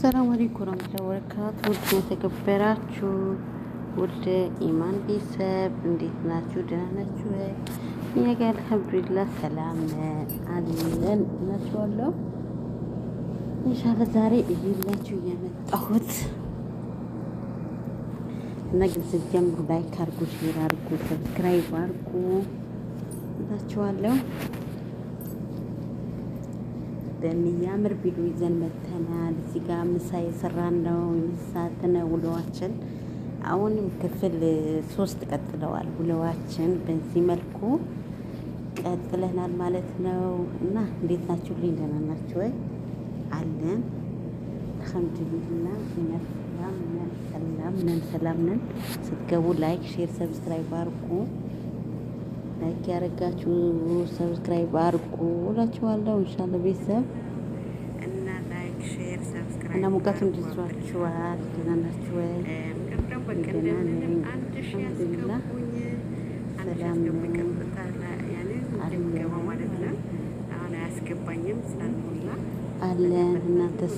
አሰላሙ አለይኩም ወራህመቱላሂ ወበረካቱ። ውድ የተከበራችሁ ውድ ኢማን ቤተሰብ እንዴት ናችሁ? ደህና ናችሁ? እኛ ጋር አልሐምዱሊላህ ሰላም አለን እላችኋለሁ። ኢንሻአላህ ዛሬ እየላችሁ የመጣሁት እና ግን ስትጀምሩ ላይክ አድርጉ፣ ሼር አድርጉ፣ ሰብስክራይብ አድርጉ እላችኋለሁ። በሚያምር ቪዲዮ ይዘን መተናል። እዚህ ጋር ምሳ የሰራን ነው። ምሳት ነው ውሎዋችን። አሁንም ክፍል 3 ቀጥለዋል። ውሎዋችን በዚህ መልኩ ቀጥለናል ማለት ነው። እና እንዴት ናችሁ? ደህና ናችሁ ወይ? አለን አልሐምዱሊላህ። ሰላም ነን። ስትገቡ ላይክ፣ ሼር፣ ሰብስክራይብ አድርጉ። ላይክ ያደረጋችሁ ሰብስክራይብ አድርጉ እላችኋለሁ። ኢንሻአላህ ቤተሰብ እና ላይክ ሼር ሰብስክራይብ እና ሙቀቱ እንዲዟችኋል። ደህና ናችሁ ወይ? ሰላም አለን። እናንተስ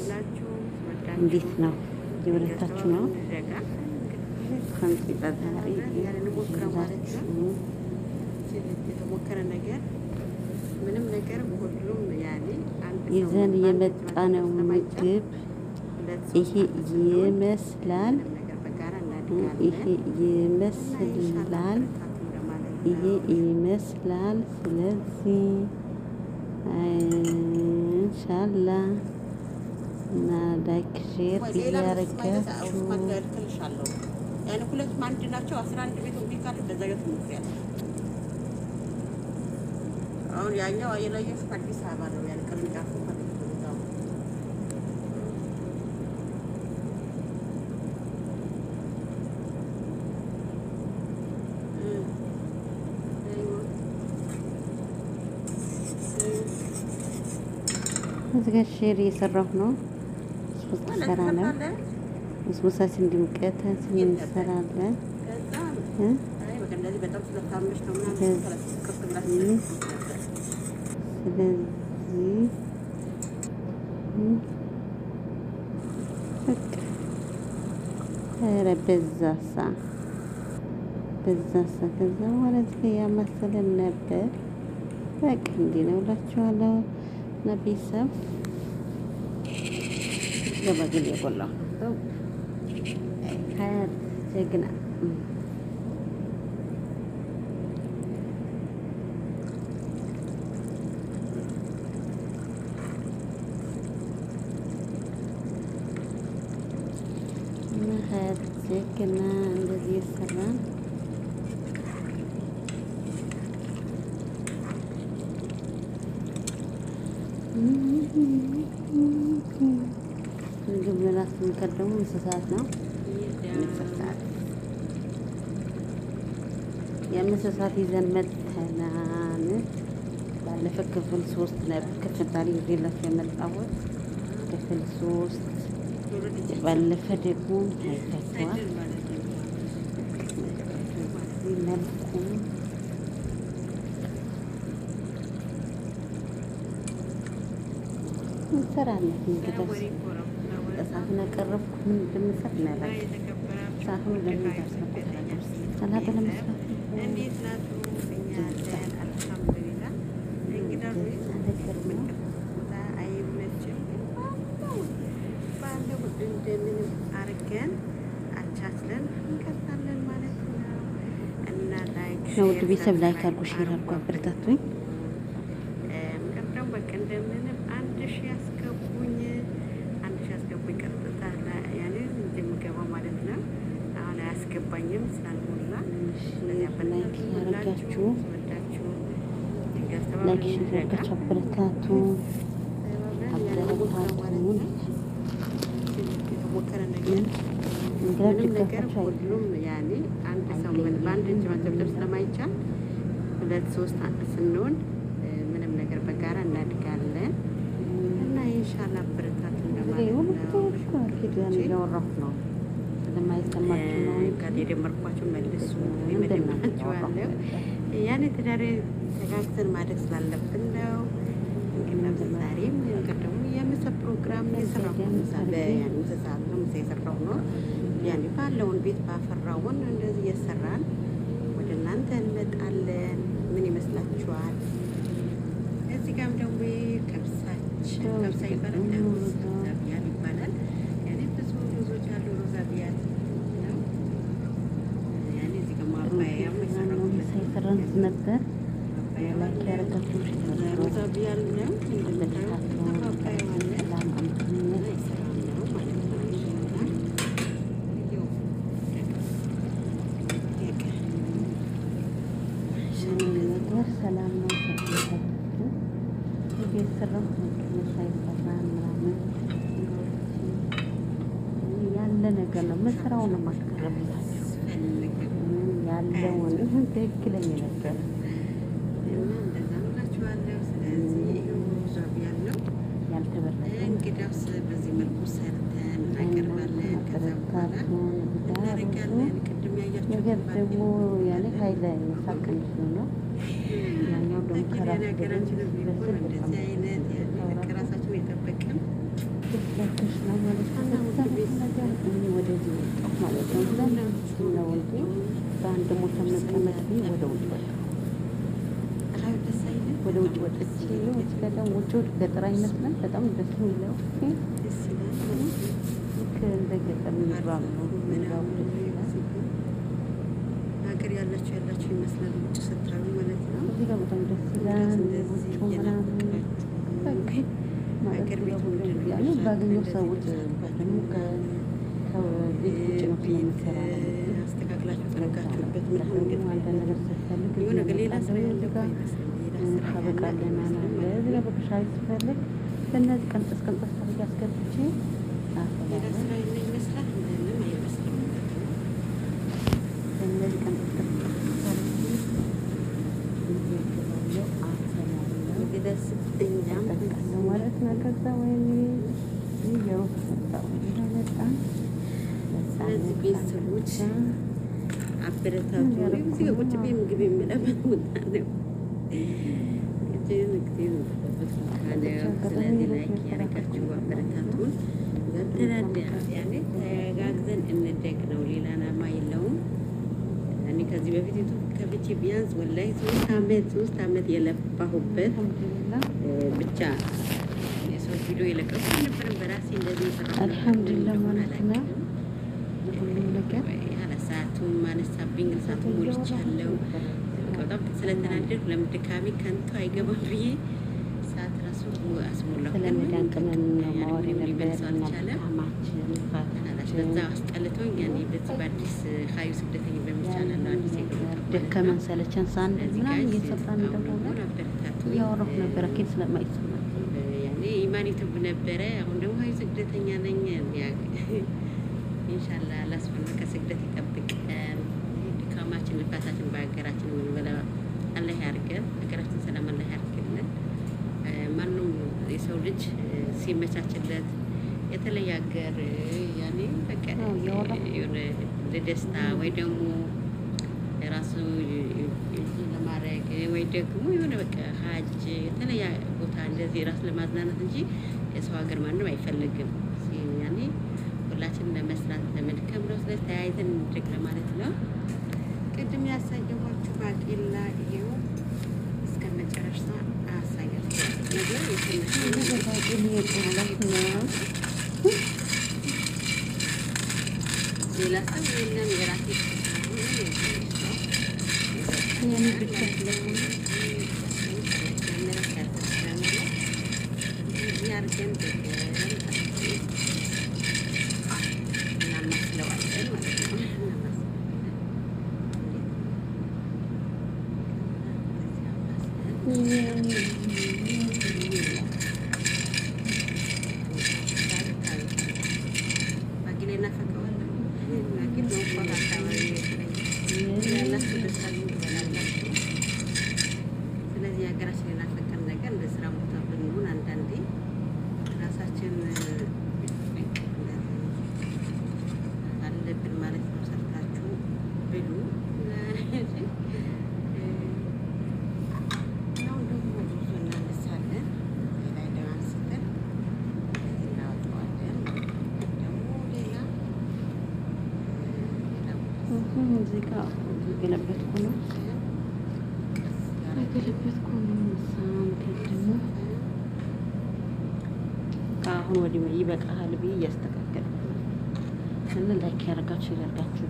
እንዴት ነው? የወለታችሁ ነው? የተሞከረ ነገር ምንም ነገር ሁሉም ያኔ ይዘን የመጣ ነው ምግብ ይሄ ይመስላል። ስለዚህ ኢንሻአላህ እና ላይክ ሼር እያደረጋችሁ ያኔ ሁለቱም አንድ ናቸው። 11 ቤት እንዲካል በዛገት ነው ያለው። አሁን ያኛው አየላየሽ አዲስ አበባ ነው ያለ ቅርንጫፉ ማለት ነው። እዚህ ጋር ሼር እየሰራሁ ነው። ሙሳችን እንዲምቀታችን እንሰራለን። በዛሳ ከዛ በኋላ ያማሰለን ነበር። በቃ እንዲህ ነው እላችኋለሁ። እና ቤተሰብ ገባግል የቆላው ሀያት ጀግና ሀያት ጀግና እንደዚህ ይሰራል። ምግብ መላስ የሚቀደሙ እንስሳት ነው። የእንስሳት ይዘን መተናን። ባለፈ ክፍል 3 ነበር ክፍል ታሪክ ይዤላችሁ የመጣሁት ክፍል 3። ባለፈ ደግሞ አይታችኋል። መልኩ እንሰራለን። እንግዲህ እሳቱን ያቀረብኩ ምን እንደምሰጥ ነው ያላችሁ። እሳቱን ለምንዳስነው ሰላጣ ለመስራት እንዴት ናችሁ? እኛ አለን አልሐምዱሊላህ። እንግዲህ ቦታ አይመችም ባለው እንደምንም አድርገን አቻችለን እንቀጥላለን ማለት ነው። እና ላይክ ውድ ቤተሰብ ላይክ አድርጉ፣ ሼር አድርጉ፣ አበረታቱኝ። ቀደም በቃ እንደምንም 1000 ያስገቡኝ ቀጥታ ያኔ እንደምገባው ማለት ነው። አሁን አያስገባኝም ስላልሞላ ላይክ ያደረጋችሁ ላይክ ሼር ያደረጋችሁ አበረታቱን። የተሞከረ ነገር ምንም ነገር ሁሉም ያኔ አንድ ሰው በአንድ እጅ መጨብጨብ ስለማይቻል 2-3 ስንሆን ምንም ነገር በጋራ እናድጋለን። እና ኢንሻአላህ አበረታቱን ለማለት ነው። እያወራሁት ነው ስለማይሰማችሁ ነው። የደመርኳቸው መልሱ ይመደማችኋለሁ። ያኔ ትዳር ተጋግተን ማደግ ስላለብን ነው። እንግዲህ ዛሬም ደግሞ የምሳ ፕሮግራም የሰራው ምሳ ሰዓት ነው። ምሳ የሰራው ነው ያኔ ባለውን ቤት ባፈራውን እንደዚህ እየሰራን ወደ እናንተ እንመጣለን። ምን ይመስላችኋል? እዚህ ጋርም ደግሞ ከብሳ ይባላል፣ ሮዛቢያን ይባላል። ያኔ ብዙ ሮዞች አሉ። ሮዛቢያን ነው ያኔ እዚህ ጋር ማባያ ሳይሰራን ነበር ላይክ ያረጋችሁ ሮዛቢያን ነው እንደምታዩት ማባያ ማለት ሰላም ነው። ቤት ስራው ሳይሰራ ምናምን ያለ ነገር ነው። መስራው ነው ማስቀረብላችሁ ያለውን ትክክለኛ ነበር። እንግዲያውስ በዚህ መልኩ ሰርተን እናቀርባለን። ከዛ በኋላ እናደርጋለን። ቅድም ያያችሁ ነገር ደግሞ ያለ ኃይለ ሳቀንሽ ነው። ያኛው ደግሞ ሀገራችን ቢሆን እንደዚህ አይነት ከራሳችን የጠበቅን ልትለክሽ ነው ማለት ነው። ወደዚህ ወጣሁ ማለት ነው። ሁላችሁ ነው እንጂ በአንድ ሞተ መቀመጥ ወደ ውጭ ወጣሁ። ወደ ውጭ ወጥቼ እስከ ውጭ ገጠር አይመስልም። በጣም ደስ የሚለው ልክ እንደ ገጠር የሚባሉ ሀገር ያላችሁ ይመስላል ውጭ ስታዩ ማለት ነው። እዚህ ጋር በጣም ደስ ይላል። ውጭ ምናምን ሀገር ቤት ያኔ ባገኘው ሰዎች ደግሞ ከቤት ውጭ ነው ስለሚሰራ አስተካክላችሁ ተረጋችሁበት ምናምን ግን አንዳንድ ነገር ስትፈልግ የሆነ ሌላ ስራ ያለ ታበቃለና አለ እዚህ ጋር በሻይ ስፈልግ በእነዚህ ቀንጠስ ታርጌ አስገብቼ ሌላ ስራ ይመስላል ምንም አይመስልም። በእነዚህ ቀንጠስ ማለት ነው። ከዛ ወይኔ የሩት መጣው በጣም ስለዚህ ቤተሰቦች አበረታቱ። እዚህ ጋር ቁጭ ብዬ ምግብ የምለበት ቦታ ነው። ስለዚህ ላይክ ያደረጋችሁ አበረታቱን። ያኔ ተጋግዘን እንደግ ነው። ሌላ ናማ የለውም። እኔ ከዚህ በፊት ዩቱብ ከፍቼ ቢያንስ ወላሂ 3 አመት የለባሁበት ብቻ የሰዎች ቪዲዮ የለቀቁ አልነበረም። በራሴ እንደዚህ የሰራሁት አልሐምዱሊላህ ማለት ነው። ሁሉም ነገር ሰዓቱን ማነሳብኝ ሰዓቱን ሞልቻለሁ። በጣም ስለተናደድኩ ለምን ድካሜ ከንቱ አይገባም ብዬ ሰዓት ራሱ አስሞላሁ። ስለመዳን ቅመም ነው ማወር ነበር በዛ አስጠልቶኝ ያኔ በዚህ በአዲስ ሀዩ ስደተኛ በሚቻላል ነው አዲስ ደከመን ሰለቸን ሳን ምናምን እየሰራን እንደሆነ እያወራሁ ነበር። አኬድ ስለማይሰማ ያኔ ኢማን ዩቱብ ነበረ። አሁን ደግሞ ሀዩ ስደተኛ ነኝ። ኢንሻአላህ አላስፈነ ከስግደት ይጠብቀን። ድካማችን ልፋታችን በሀገራችን ወላ አላህ ያርገን። ሀገራችን ሰላም አላህ ያርግልን። ማንም የሰው ልጅ ሲመቻችለት የተለየ ሀገር ያኔ በቃ የሆነ ለደስታ ወይ ደግሞ ራሱ ለማድረግ ወይ ደግሞ የሆነ በቃ ሀጅ የተለየ ቦታ እንደዚህ ራስ ለማዝናናት እንጂ የሰው ሀገር ማንም አይፈልግም። ያኔ ሁላችንም ለመስራት ለመድከም ነው። ስለዚህ ተያይዘን እንድረግ ለማለት ነው። ቅድም ያሳየኋችሁ ባቄላ ይሄው እስከ መጨረሻ አሳያችሁ ነገር ሌላ ሰው የለም። የራሴ ያርገን እናማስለዋለን ማለት ነው። ስለዚህ ሀገራችን የናፈቀን ነገር እንደ ስራ ቦታ ብንሆን አንዳንዴ ራሳችን አለብን ማለት ነው። ሰርታችሁ ብሉ። አሁን ደግሞ ብዙ እናነሳለን ላይ አንስተን እዚህ ጋር ገለበትኩ ነው ደግሞ አሁን ወዲህ ይበቃሃል ብዬ እያስተካከልኩ እና ላይክ ያደርጋችሁ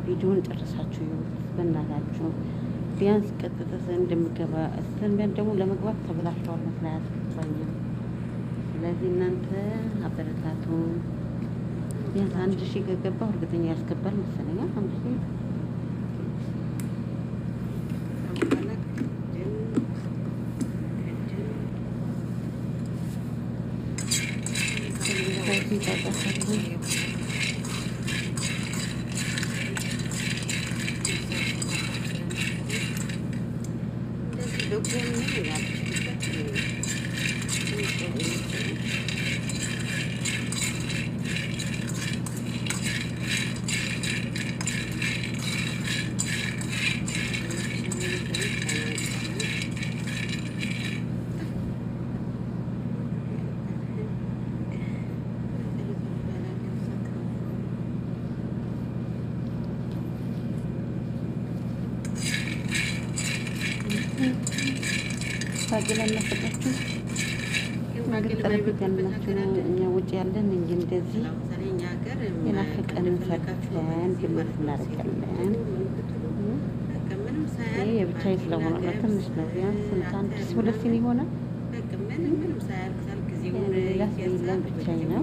ቪዲዮን ጨርሳችሁ ይሁት በእናታችሁ ቢያንስ ቀጥታ እንደምገባ እስተንበን ደግሞ ለመግባት ተብላችኋል መስላት አያስገባኝም። ስለዚህ እናንተ አበረታቱ። ቢያንስ 1000 ከገባ እርግጠኛ ያስገባል መሰለኝ። 5000 ታግለን እናፈቃችሁ ነገር ጠረጴዛ ያላችሁ ነው። እኛ ውጭ ያለን እንጂ እንደዚህ የናፈቀንን ሰርተን ብልት እናደርጋለን። ይሄ የብቻዬ ስለሆነ ነው፣ ትንሽ ነው። ቢያንስ ስንት አንድ ሁለት ሲኒ ይሆናል። ላስቢለን ብቻዬ ነው።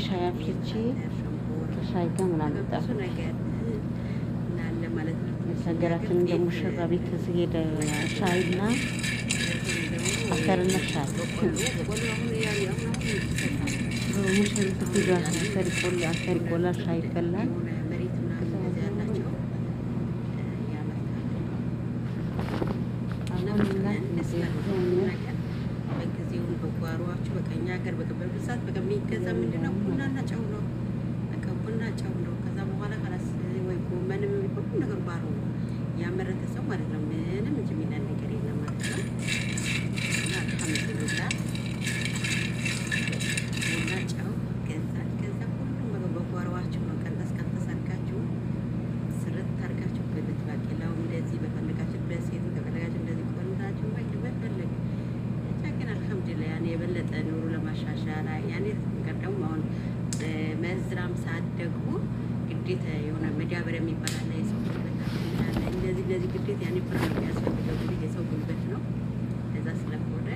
ሻይ አፍልቼ ከሻይ ጋር ምናምን ጣፍ ሀገራችንን ደግሞ ሙሽራ ቤት ሲሄድ ሻይና አተርና ሻይ ሙሽሪት ሄዷ አተር ይቆላል፣ ሻይ ይፈላል። በጊዜውን በጓሯችሁ በቀኛ ሀገር በብዛት የሚገዛ ምንድነው? ቡናና ጨው ነው። በቃ ቡና ጨው ነው። ከዛ በኋላ ካላስ ወይ ጎመንም ሁሉ ነገር ባሮ ያመረተ ሰው ማለት ነው። ምንም እንጂ የሚላል ነገር የለም ማለት ነው። እና አልሐምዱሊላህ ቡና ጨው ገዛ ከዛ ሁሉም በጓሯችሁ ነው። ቀንጠስ ቀንጠስ አድርጋችሁ ስርት አድርጋችሁ በልት ባቄላው እንደዚህ በፈለጋችሁ በሴቱ ከፈለጋችሁ እንደዚህ ቆንታችሁ በቂ በፈለግ ግን አልሐምዱሊላህ ያኔ የበለጠ ኑሮ ለማሻሻል ያኔ ደግሞ አሁን መዝራም ሰዓት ደግሞ ግዴታ የሆነ መዳበሪያ የሚባል አለ። የሰው ጉልበት አለ። እነዚህ ግዴታ ያኔ ብር የሚያስፈልገው እንግዲህ የሰው ጉልበት ነው። እዛ ስለሆነ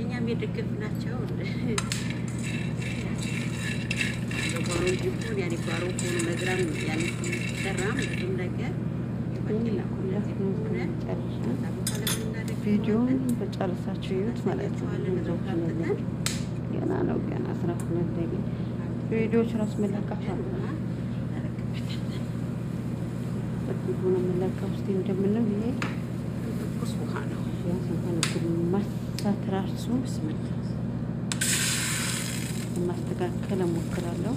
እኛም የደገፍናቸው በጓሮ ቢሆን ያኔ ጓሮ ሆኖ መዝራም ያኔ ሲሰራም ብዙም ነገር የባቄላ ሆነ ቪዲዮውን በጨርሳችሁ ይዩት ማለት ነው። ገና ነው፣ ገና 12 ደቂቃ ቪዲዮዎች ራሱ መለቃቸው ሆነ መለቃው እስቲ እንደምንም ይሄ ትኩስ ውሃ ነው። ቢያንስ እንኳን ግማሽ ሰዓት ራሱ ማስተካከል እሞክራለሁ።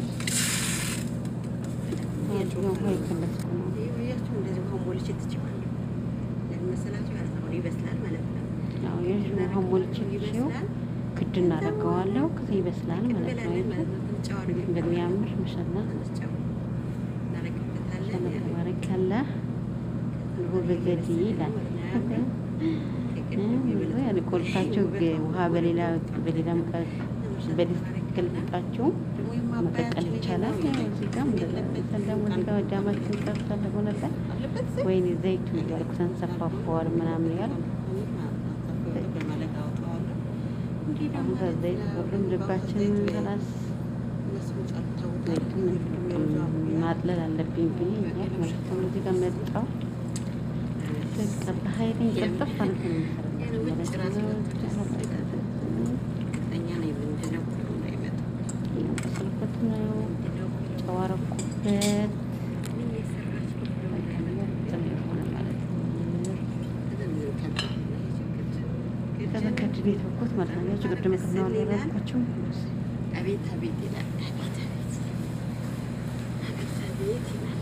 ውሃ የከለስኩ ነው። ይኸውያችሁ እንደዚህ ውሃ ሞልቼ ትችላለሁ። ለምን መሰላችሁ? ያለታው ይበስላል ማለት ነው። ያው ውሃ ሞልቼ ክድ እናደርገዋለሁ። ከዛ ይበስላል ማለት ነው። እንደሚያምር ማሻአላ ተባረከላ ወበገዲ ይላል። ያኔ ቆልታችሁ ውሃ በሌላ ገልብጣችሁ መቀቀል ይቻላል። እዚህ ጋር ዳማችን ቀርቷል ሆነበት ወይኔ ዘይቱ ያልኩትን ሰፋፈዋል ምናምን ያል አሁን ዘይት ሁሉም ልባችን ራስ ማጥለል አለብኝ ብዬ ማለት ነው። እዚህ ጋር መጣሁ በቃ በኃይለኝ ቀልጠፍ አድርጌ ነው የምሰራበት ነው። ጨው አደረኩበት ከዛ ከድን የተወኩት ማለት ነው። ያቺ ቅድም ከናው ያላልኳችሁ አቤት አቤት ይላል። አቤት አቤት ይላል።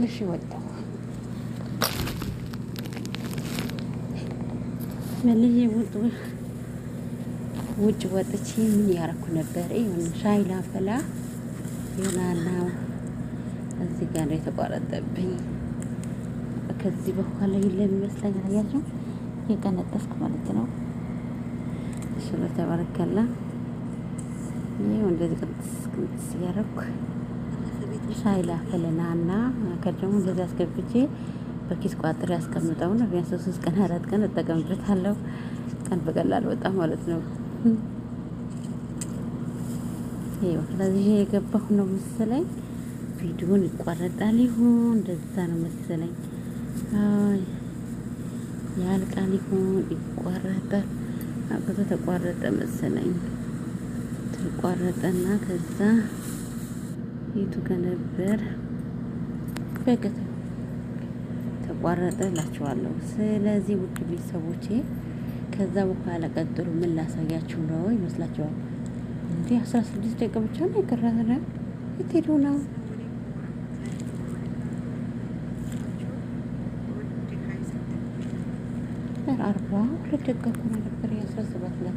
ተመልሼ ወጣሁ። መልዬ ውጭ ወጥቼ ምን ያረኩ ነበር? ይሁን ሻይ ላፈላ ይሆናልና እዚህ ጋር ነው የተቋረጠብኝ። ከዚህ በኋላ የለም ይመስለኛል። አያችሁ የቀነጠስኩ ማለት ነው። እሺ ተባረከላ። ይሄው እንደዚህ ቅንጥስ ያረኩ ሻይ ላፈለናና ከደሞ እንደዚህ አስገብቼ በኪስ ቋጥሬ ያስቀምጠው ነው። ቢያንስ 3 ቀን 4 ቀን እጠቀምበታለሁ። ቀን በቀላል ወጣ ማለት ነው። ይሄው ስለዚህ የገባሁ ነው መሰለኝ። ቪዲዮን ይቋረጣል ይሁን እንደዛ ነው መሰለኝ። አይ ያልቃል ይሁን ይቋረጣል። አብቶ ተቋረጠ መሰለኝ። ተቋረጠና ከዛ የቱ ጋር ነበር? በቀተ ተቋረጠ እላችኋለሁ። ስለዚህ ውድ ቤተሰቦቼ ከዛ በኋላ ቀጥሎ ምን ላሳያችሁ ነው ይመስላችኋል? እንዴ 16 ደቂቃ ብቻ ነው የቀረው። የት ሄዶ ነው? 42 ደቂቃ እኮ ነው ነበር 17 ላይ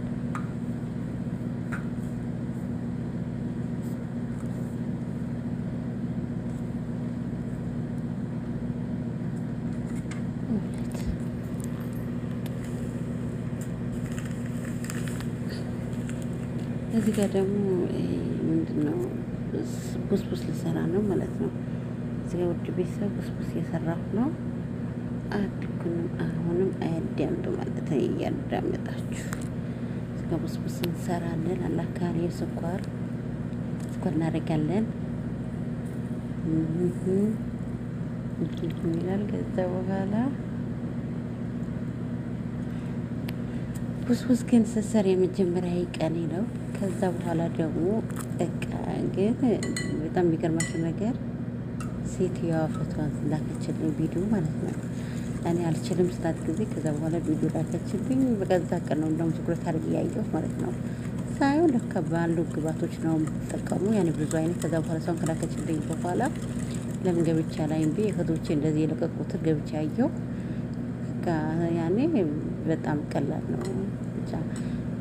እዚህ ጋር ደግሞ ምንድነው ቡስቡስ ልሰራ ነው ማለት ነው። እዚህ ጋር ውድ ቤተሰብ ቡስቡስ እየሰራሁ ነው። አትኩንም አሁንም አያዳምጡ ማለት ነው። እያዳመጣችሁ እዚህ ጋር ቡስቡስ እንሰራለን። አላካሪ ስኳር እናደርጋለን ይላል። ከዛ በኋላ ቡስቡስ ግን ስሰር የመጀመሪያ ቀኔ ነው። ከዛ በኋላ ደግሞ በቃ ግን በጣም የሚገርማችሁ ነገር ሴትዮዋ ፎቶዋን ላከችልኝ ቪዲዮ ማለት ነው። እኔ አልችልም ስላት ጊዜ ከዛ በኋላ ቪዲዮ ላከችልኝ። በቀዛ ቀን ነው እንደውም ትኩረት አድርጌ ያየሁት ማለት ነው። ሳየው ለካ ባሉ ግባቶች ነው የምትጠቀሙ ያኔ ብዙ አይነት። ከዛ በኋላ ሰውን ከላከችልኝ በኋላ ለምን ገብቻ ላይ እንቢ እህቶቼ እንደዚህ የለቀቁትን ገብቻ ያየው ያኔ በጣም ቀላል ነው። ብቻ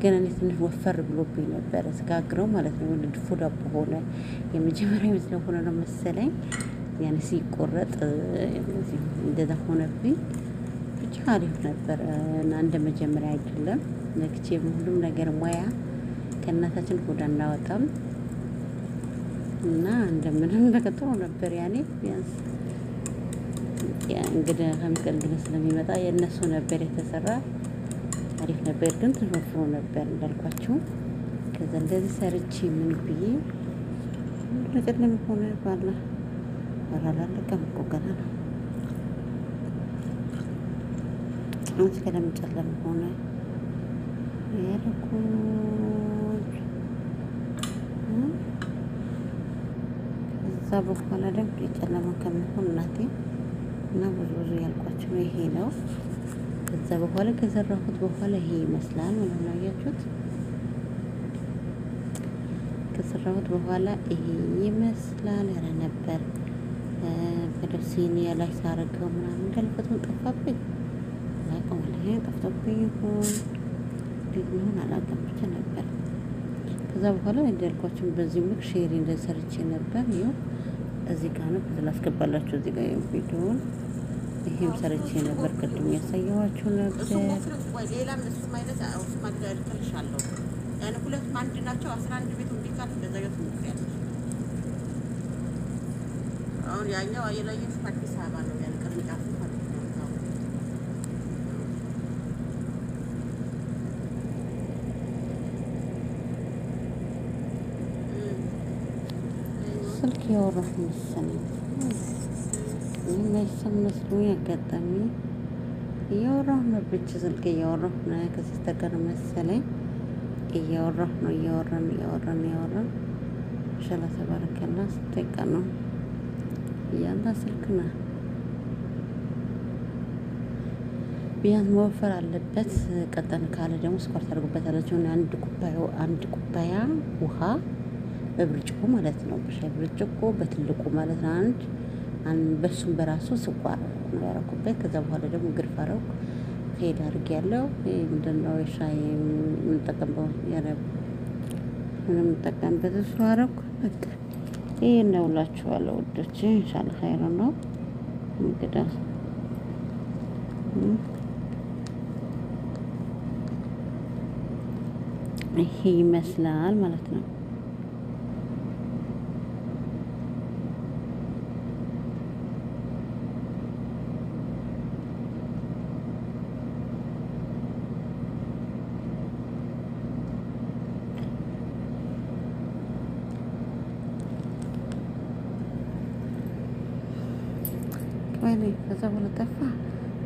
ግን እኔ ትንሽ ወፈር ብሎብኝ ነበረ ስጋግረው ማለት ነው። ድፎ ዳቦ ሆነ የመጀመሪያ መስለው ሆነ ነው መሰለኝ። ያኔ ሲቆረጥ እንደዛ ሆነብኝ። ብቻ አሪፍ ነበር እና እንደ መጀመሪያ አይደለም። ነክቼም ሁሉም ነገር ሙያ ከእናታችን ሆዳ እናወጣም እና እንደምንም ተቀጥሮ ነበር። ያኔ ቢያንስ እንግዲህ ከምቀል ግን ስለሚመጣ የእነሱ ነበር የተሰራ አሪፍ ነበር። ግን ተወፍሮ ነበር እንዳልኳችሁ። ከዛ እንደዚህ ሰርቼ ምን ብዬ ነገር ለምን ባላ አላለቀም እኮ ገና ነው። አንቺ ከለምን ጨለም ሆነ ያለኩት ከዛ በኋላ ደግሞ የጨለማ ከመሆን እናቴ እና ብዙ ያልኳችሁ ነው። ይሄ ነው። ከዛ በኋላ ከዘራሁት በኋላ ይሄ ይመስላል ማለት ነው። አያችሁት? ከሰራሁት በኋላ ይሄ ይመስላል። ያለ ነበር በደሲኒ ላይ ሳረገው ምናምን ገልፈቱን ጠፋብኝ። አላውቅም ወላሂ ጠፍቶብኝ ይሁን እንዴት ይሁን አላውቅም ብቻ ነበር። ከዛ በኋላ እንዳልኳችሁ በዚህ ምክ ሼሪ እንደሰርቼ ነበር። ይኸው እዚህ ጋር ነው ላስገባላችሁ። እዚህ ጋር ቪዲዮውን ይሄም ሰርቼ ነበር። ቅድም ያሳየኋችሁ ነበር። ሌላም እሱ ማለት ማድረግ ተልሻለሁ። ያኔ ሁለት አንድ ናቸው። 11 ቤት እንዲካል እንደዘገት ነው። አሁን ያኛው አየለየስ አዲስ አበባ ነው ያለ ቅርንጫፍ ማለት ነው። ስልክ ያወራሁ መሰለኝ የማይሰማ መስሎኝ አጋጣሚ እያወራሁ ነው። ብቻ ስልክ እያወራሁ ነው ከሲስተር ጋር መሰለኝ እያወራሁ ነው። እያወራን ኢንሻአላህ ተባረከላ። ስትጠቃ ነው ያንተ ስልክ ነው። ቢያንስ መወፈር አለበት። ቀጠን ካለ ደግሞ ስኳር ታደርጉበታላችሁ። አንድ ኩባያ ውሃ በብርጭቆ ማለት ነው። በሻይ ብርጭቆ በትልቁ ማለት ነው። አንድ በሱም በራሱ ስኳር ነው ያደረኩበት። ከዛ በኋላ ደግሞ ግርፍ አረኩ ፌል አድርጌ ያለው ምንድነው የሻይ የምንጠቀምበት የምንጠቀምበት እሱ አረኩ። በቃ ይሄ ነው እላችኋለሁ ውዶች። ኢንሻአላህ ኸይር ነው እንግዲህ ይሄ ይመስላል ማለት ነው። ወይኔ ከዛ በኋላ ጠፋ።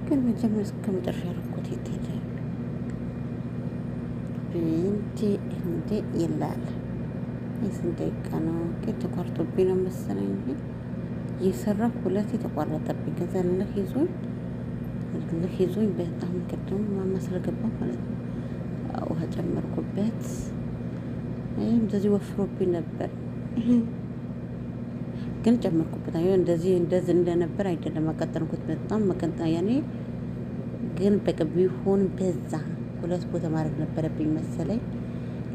ግን መጀመሪያ እስከ መጨረሻ ያደረኩት የት እንዴ ይላል። የስንት ደቂቃ ነው ግን ተቋርጦብኝ ነው መሰለኝ እንጂ እየሰራሁ ሁለቴ ተቋረጠብኝ። ከዛ ልህ ይዞኝ በጣም ቅድም ማማ ስለገባ ማለት ነው ውሃ ጨመርኩበት። እንደዚህ ወፍሮብኝ ነበር ግን ጨመርኩበት። እንደዚህ እንደነበር አይደለም አቀጠንኩት። በጣም መቀንጣ ያኔ ግን በቃ ቢሆን በዛ ሁለት ቦታ ማድረግ ነበረብኝ መሰለኝ።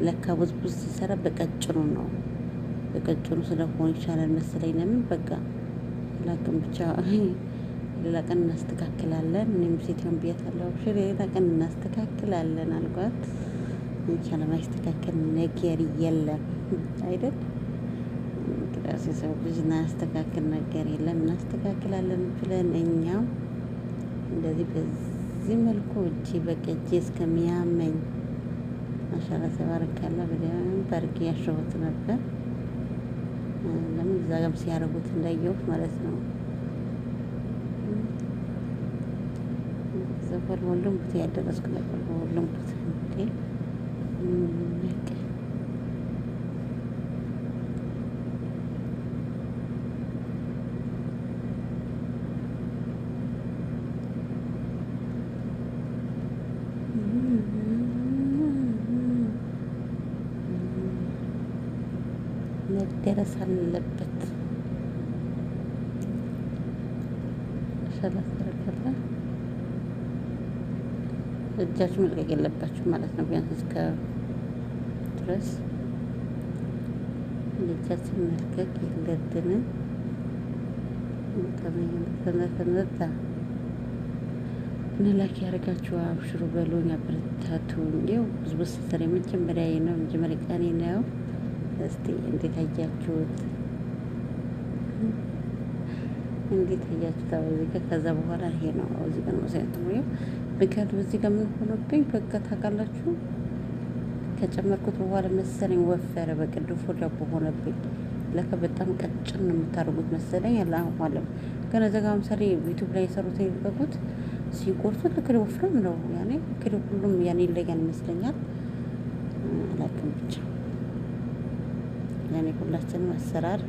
ለካ ብዙ ሲሰራ በቀጭኑ ነው በቀጭኑ ስለሆነ ይቻላል መሰለኝ። ለምን በቃ ላቅም ብቻ ሌላ ቀን እናስተካክላለን። እኔም ሴትዮን ብያታለሁ ሌላ ቀን እናስተካክላለን አልኳት። ይቻላል ማስተካከል ነገር የለም አይደል? ራሴ ሰው ልጅ እናስተካክል ነገር የለም እናስተካክላለን ብለን እኛም እንደዚህ በዚህ መልኩ እጄ በቃ እጄ እስከሚያመኝ ማሻአላ ተባረካላ በደንብ አድርጌ ያሸሁት ነበር። ለምን እዛ ጋርም ሲያደርጉት እንዳየሁት ማለት ነው። ዘፈር ሁሉም ቦታ ያደረስኩ ነበር። ሁሉም ቦታ እንዴ መደረስ አለበት። ሸላተረከላ እጃችሁ መልቀቅ የለባችሁ ማለት ነው። ቢያንስ እስከ ድረስ እጃችን መልቀቅ የለብንም። ተነታ ላኪ ያደርጋችሁ አብሽሩ በሉኝ፣ አበረታቱኝ። ይኸው ብዙ በስተሰር የመጀመሪያ ቀኔ ነው። እስቲ እንዴት አያችሁት? ከዛ በኋላ ይሄ ነው እዚህ ጋር መሰለኝ ነው። ምክንያቱም እዚህ ጋር ምን ሆኖብኝ በቃ ታውቃላችሁ፣ ከጨመርኩት በኋላ መሰለኝ ወፈረ። በቅድፎ ዳቦ ሆነብኝ። ለካ በጣም ቀጭን ነው የምታደርጉት መሰለኝ። አላህም ግን እዛ ጋር ምሳሌ ዩቲዩብ ላይ የሰሩት የለቀቁት ሲቆርጡት ልክ ወፍራም ነው። ያኔ ሁሉም ያኔ ይለያል ይመስለኛል። አላውቅም ብቻ ያኔ ሁላችንም አሰራር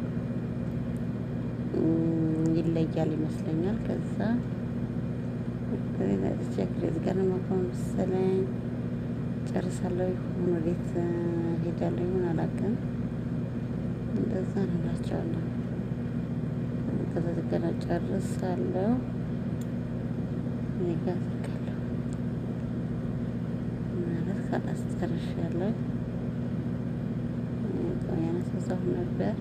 ይለያል ይመስለኛል። ከዛ እዚህ ጋር ነው መሰለኝ ጨርሳለሁ። ይሁን ወዴት ሄዳለሁ ይሁን አላውቅም። እንደዛ ነው እላቸዋለሁ። ከዛ ዝገና ጨርሳለሁ። እኔ ጋር ዝጋለሁ ማለት ካላስጨርሻለሁ ያነሳሳሁ ነበር።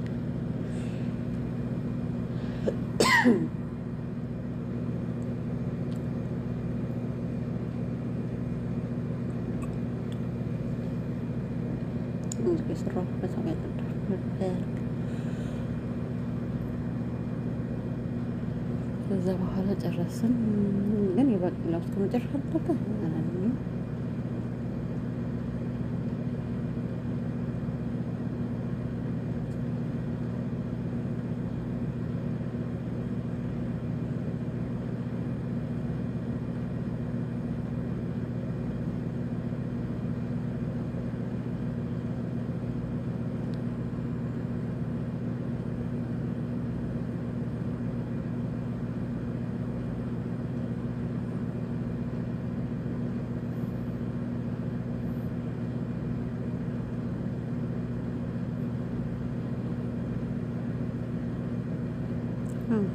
የሰራሁበት ነበር። ከዛ በኋላ ጨረስን። ግን የባቄላው እስከ መጨረሻ አላለም።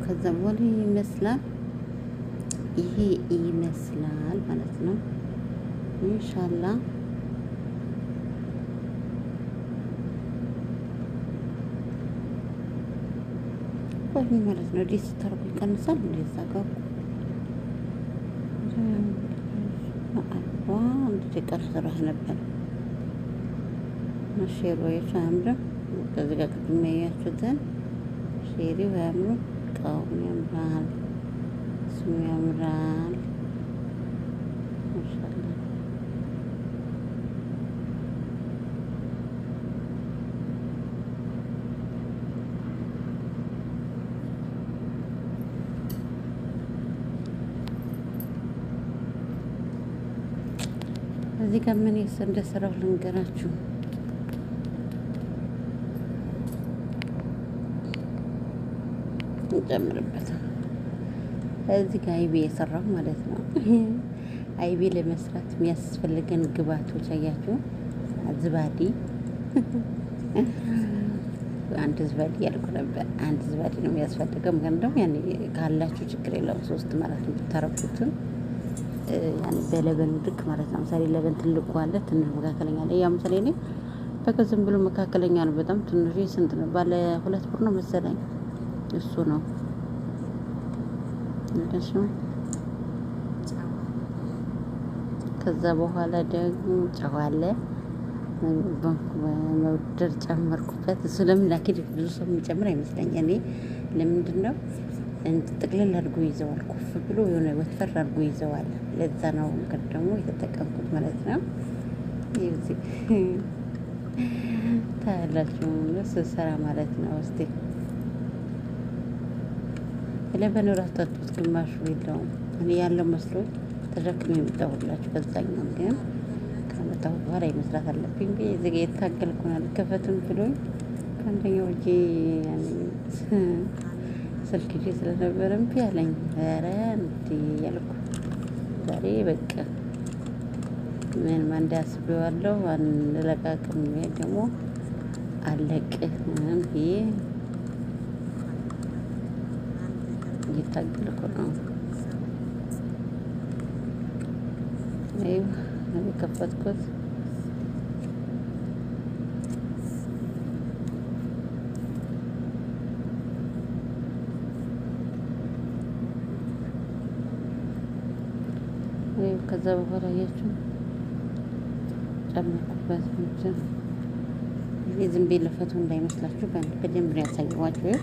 ከዛ በኋላ ይመስላል ይሄ ይመስላል ማለት ነው። ኢንሻአላህ ቆይ ማለት ነው። ዲስ ተርኩ ይቀንሳል እንደዛ ጋር አንድ ቀር ስራህ ነበር ሼሮ አያምርም። ከዚህ ጋር ቅድም ያያችሁትን ሼሪው አያምርም። እቃውም ያምራል፣ ስሙ ያምራል። ማሻአላህ እዚህ ጋር ምን እንደሰራሁ ልንገራችሁ። እንጨምርበታል። እዚህ ጋር አይቤ የሰራሁ ማለት ነው። አይቤ ለመስራት የሚያስፈልገን ግብአቶች አያችሁ። ዝባዲ አንድ ዝባዲ ያልኩ ነበር። አንድ ዝባዲ ነው የሚያስፈልገው። ምክንያቱም ደግሞ ያኔ ካላችሁ ችግር የለውም 3 ማለት ነው ብታረጉትም ያኔ በለበኑ ልክ ማለት ነው። ምሳሌ ለበን ትልቁ አለ፣ ትንሽ መካከለኛ አለ። ያው ምሳሌ እኔ በቃ ዝም ብሎ መካከለኛ ነው። በጣም ትንሹ ስንት ነው? ባለ 2 ብር ነው መሰለኝ እሱ ነው። ከዛ በኋላ ደግሞ ጨው አለ መውደር ጨመርኩበት። እሱ ለምን ላኪድ ብዙ ሰው የሚጨምር አይመስለኝ። እኔ ለምንድን ነው ጥቅልል አድርጎ ይዘዋል፣ ኩፍ ብሎ የሆነ ወትፈር አድርጎ ይዘዋል። ለዛ ነው እንግዲህ ደግሞ የተጠቀምኩት ማለት ነው። ይኸው ታያላችሁ ስሰራ ማለት ነው። እስቲ ለበን ራሱ ጠጡት፣ ግማሹ የለውም። እኔ ያለው መስሎኝ ተሸክሜ የመጣሁላችሁ። በዛኛው ግን ከመጣሁ በኋላ መስራት አለብኝ ብዬ እዚህ ጋ የታገልኩ ነው። አልከፈትም ብሎኝ ከአንደኛው እጄ ስልክ ይዤ ስለነበረ እምቢ አለኝ። ኧረ እንዲህ ያልኩ ዛሬ በቃ ምን ማን እንዳያስበዋለሁ አንለቃቅም ደግሞ አለቅህም ብዬ እየታገልኩ ነው። ይኸው የከፈትኩት ከዛ በኋላ ያችሁ ጨመርኩበት። ዝም ብዬ ለፈቱ እንዳይመስላችሁ በደንብ ነው ያሳየኋችሁ።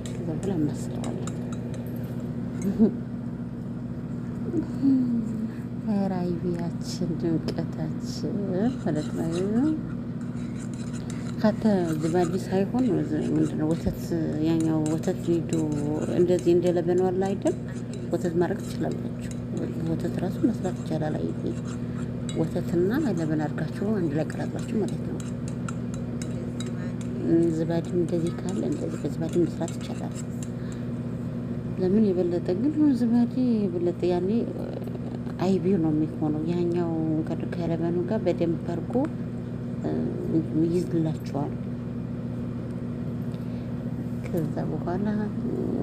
ከዛ በኋላ ማስለዋለሁ። ራይቢያችን ድምቀታችን ማለት ነው። ካተ ዝባዲ ሳይሆን ምንድነው ወተት፣ ያኛው ወተት ሊዱ እንደዚህ እንደለበነው አለ አይደል? ወተት ማድረግ ትችላላችሁ። ወተት ራሱ መስራት ይቻላል። አይቤ ወተትና ለበን አድርጋችሁ አንድ ላይ ቀላቅላችሁ ማለት ነው። ዝባዲም እንደዚህ ካለ እንደዚህ በዝባዲ መስራት ይቻላል። ለምን የበለጠ ግን ዝባዲ የበለጠ ያኔ አይቤው ነው የሚሆነው። ያኛው ከለበኑ ጋር በደንብ አድርጎ ይይዝላችኋል። ከዛ በኋላ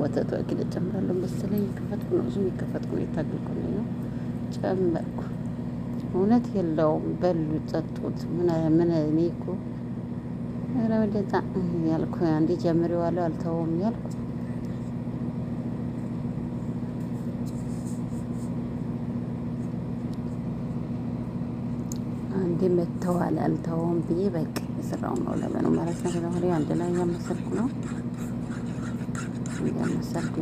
ወተቱ አኪል ጨምራለሁ መሰለኝ። ከፈትኩ ነው እሱም የከፈትኩ ነው የታገልኩ ነው ጨመርኩ። እውነት የለውም በሉ ጠጡት። ምን እኔ እኮ ኧረ ወደዛ ያልኩ አንዴ ጀምሬዋለሁ አልተውም ያልኩ አንዴ መተዋል አልተውም ብዬ በቃ የሰራው ነው ለበኑ ማለት ነው። ከዛ ወዲያ አንድ ላይ ያመሰልኩ ነው ያመሰልኩ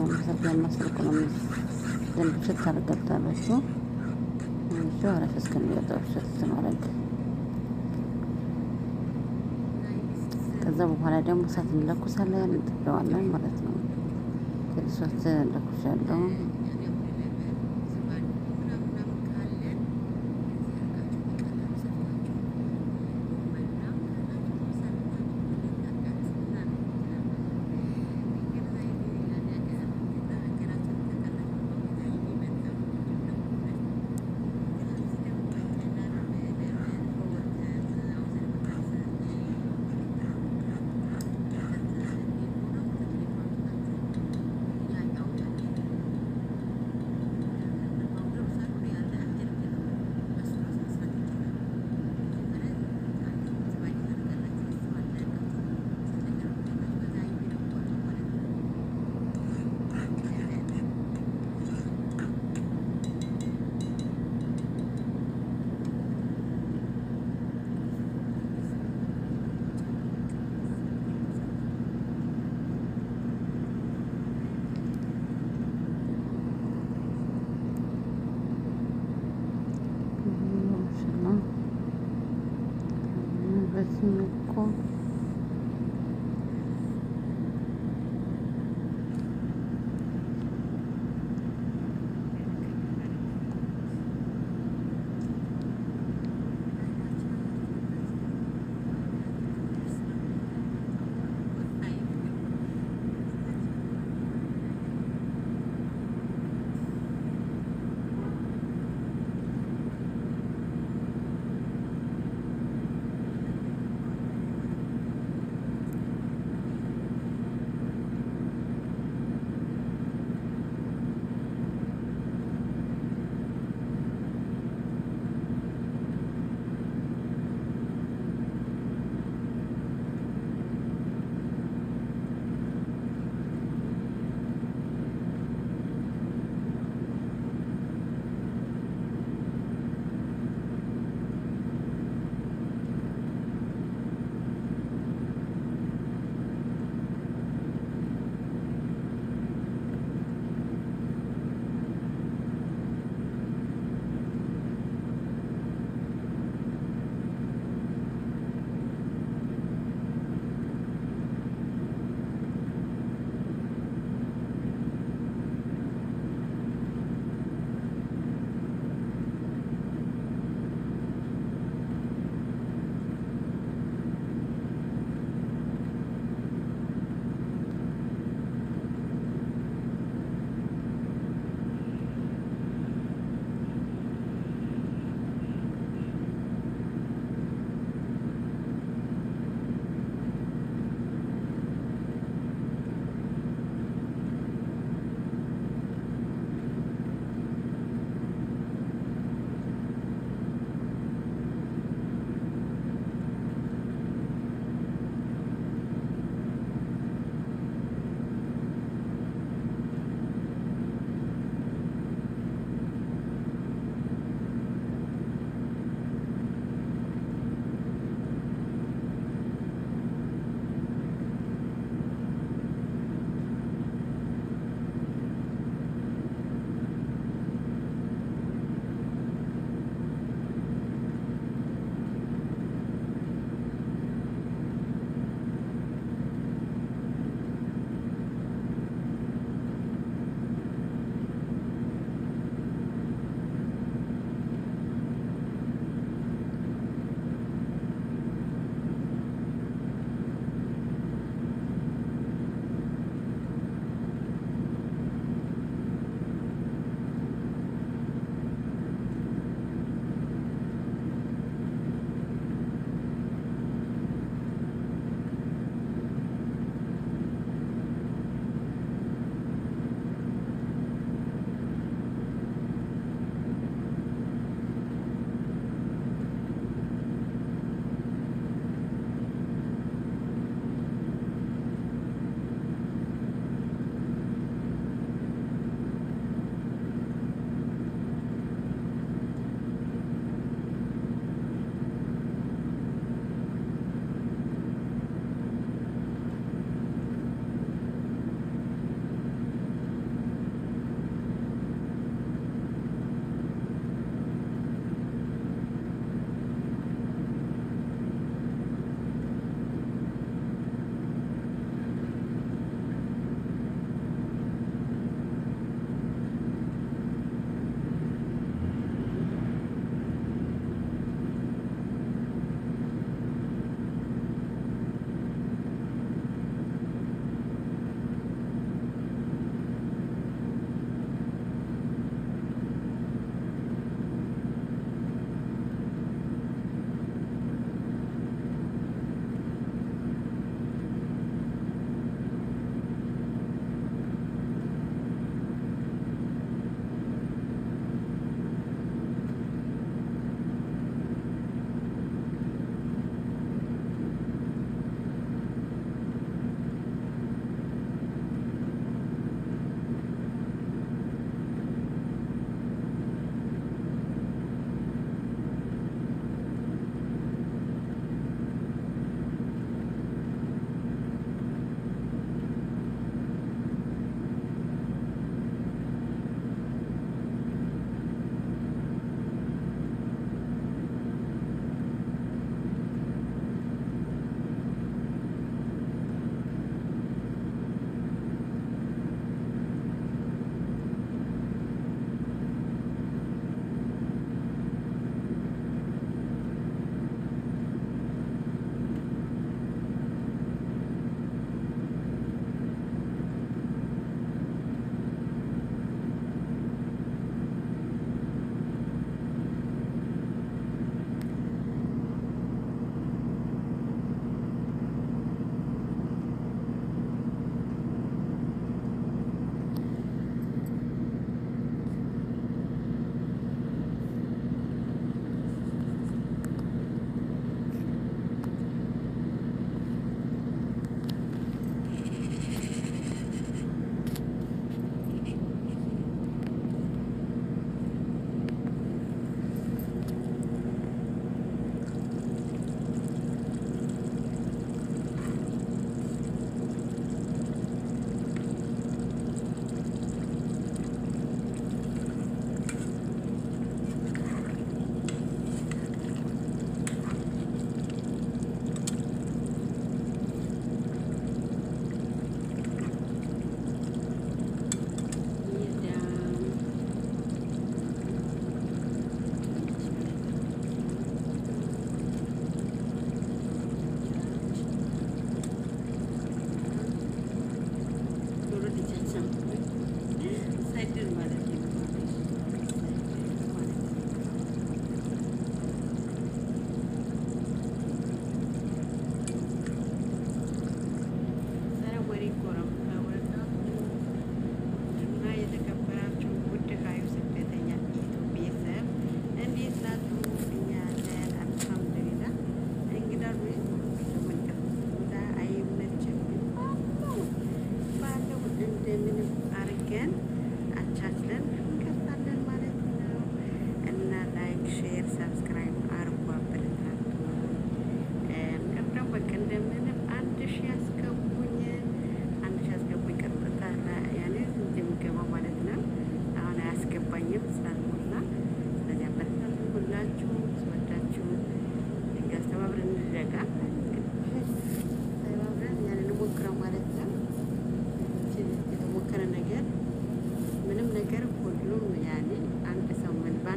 ነው። ደንብ ታረጋግጣላችሁ። እሱ አረፍ እስከሚወጣው ሽት ማድረግ። ከዛ በኋላ ደግሞ እሳት እንለኩሳለን፣ እንጥደዋለን ማለት ነው። እሳት እንለኩሳለሁ።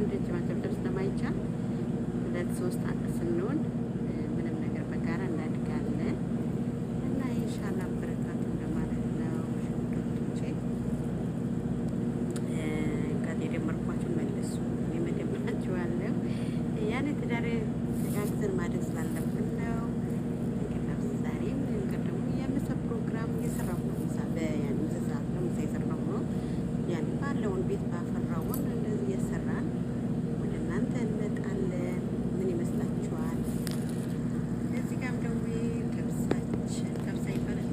በአንድ እጅ ማጨብጨብ ስለማይቻል ሁለት ሶስት ስንሆን ምንም ነገር በጋራ እናድጋለን እና ኢንሻአላህ አበረታቱ ለማለት ነው። ሽንቶቼ እንግዲህ የደመርኳችሁ መልሱ የመደመራችኋለሁ ያኔ ትዳር ተጋግዘን ማደግ ስላለብን ነው። እንግዲህ ዛሬም ደግሞ የምሳ ፕሮግራም እየሰራሁ ነው። ምሳ በያኔ ሰዓት ነው ምሳ እየሰራሁ ነው። ያኔ ባለውን ቤት ባፈራውን እንደዚህ እየሰራን ወደ እናንተ እንመጣለን። ምን ይመስላችኋል? እዚህ ጋርም ደግሞ ከብሳ ይባላል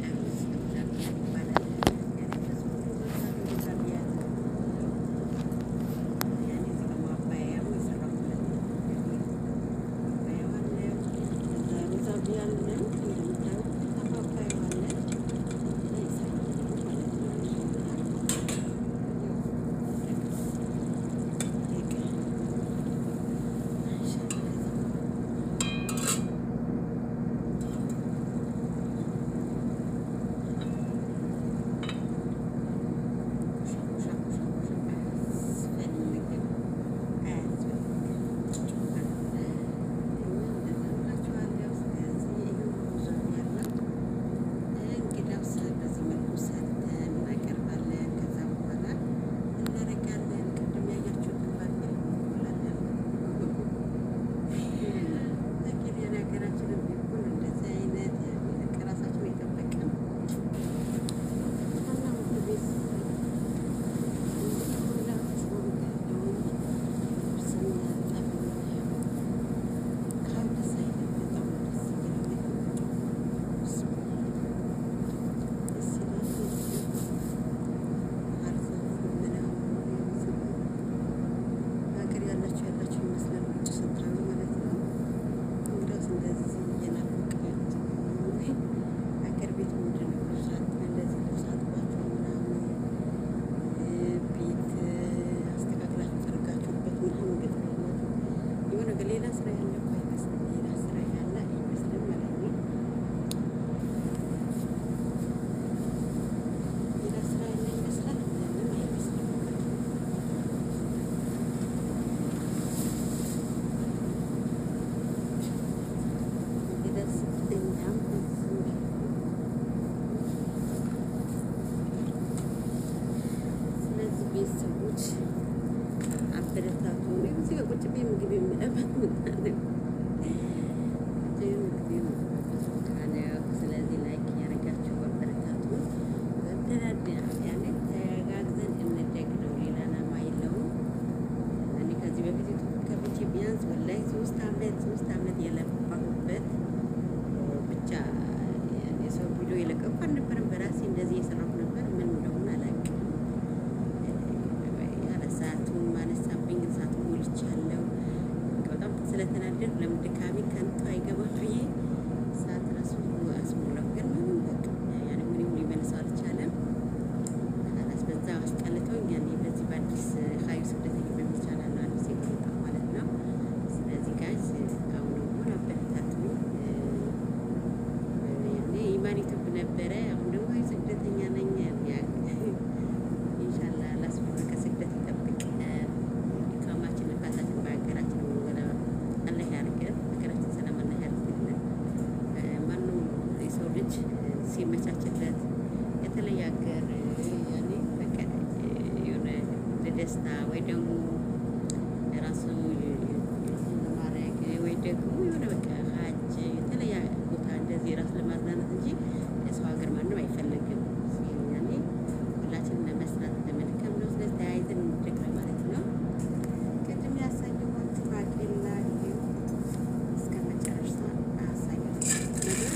ቤተሰቦች አበረታቱ። እዚህ ጋር ቁጭ ብዬ ምግብ የምለበት ምጣኔው ስለዚህ ላይክ እያደረጋችሁ አበረታቱ። ተጋግዘን እንደግ ነው። ሌላ ናማ የለውም። እኔ ከዚህ በፊት ከፍቼ ቢያንስ ወላሂ 3 ዓመት የለፋሁበት ብቻ የሰው ቪዲዮ የለቀኩ አልነበረም። በራሴ እንደዚህ የሰራሁ ነበር። ምን እንደሆነ አላውቅም። ሰዓቱን ማነሳብኝ ግን ሰዓቱን ሞልቻለሁ። በጣም ስለተናደድኩ ለምን ድካሜ ከንቱ አይገባም ብዬ ሰዓት ራሱ አስሞላሁ። ግን ምንም በቃ ያኔ ምንም ሊመልሰው አልቻለም። አላስ በዛ አስጠልቶኝ ያኔ በዚህ በአዲስ ሀዩ ስደተኛ በሚቻላል ነው አዲስ የገባ ማለት ነው። ስለዚህ ጋይስ አሁን ሆነ አበረታቱኝ። ያኔ ኢማን ዩቲዩብ ነበረ። አሁን ደግሞ ሀዩ ስደተኛ ነኝ። ኢንሻአላህ ላስፈረከ ስደት ሲመቻችለት የተለየ ሀገር ያኔ በቃ የሆነ ለደስታ ወይ ደግሞ ራሱ ለማድረግ ወይ ደግሞ የሆነ በቃ ሀጅ የተለየ ቦታ እንደዚህ ራሱ ለማዝናናት እንጂ የሰው ሀገር ማንም አይፈልግም። ያኔ ሁላችንም ለመስራት ለመድከም ነው። ስለዚህ ተያይዘን እንደግ ማለት ነው። ቅድም ያሳየኋችሁ ባቄላ እስከ መጨረሻ አሳየኋችሁ ነገር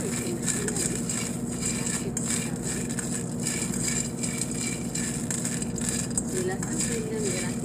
ሌላ ሰዓት የለም። የራሴ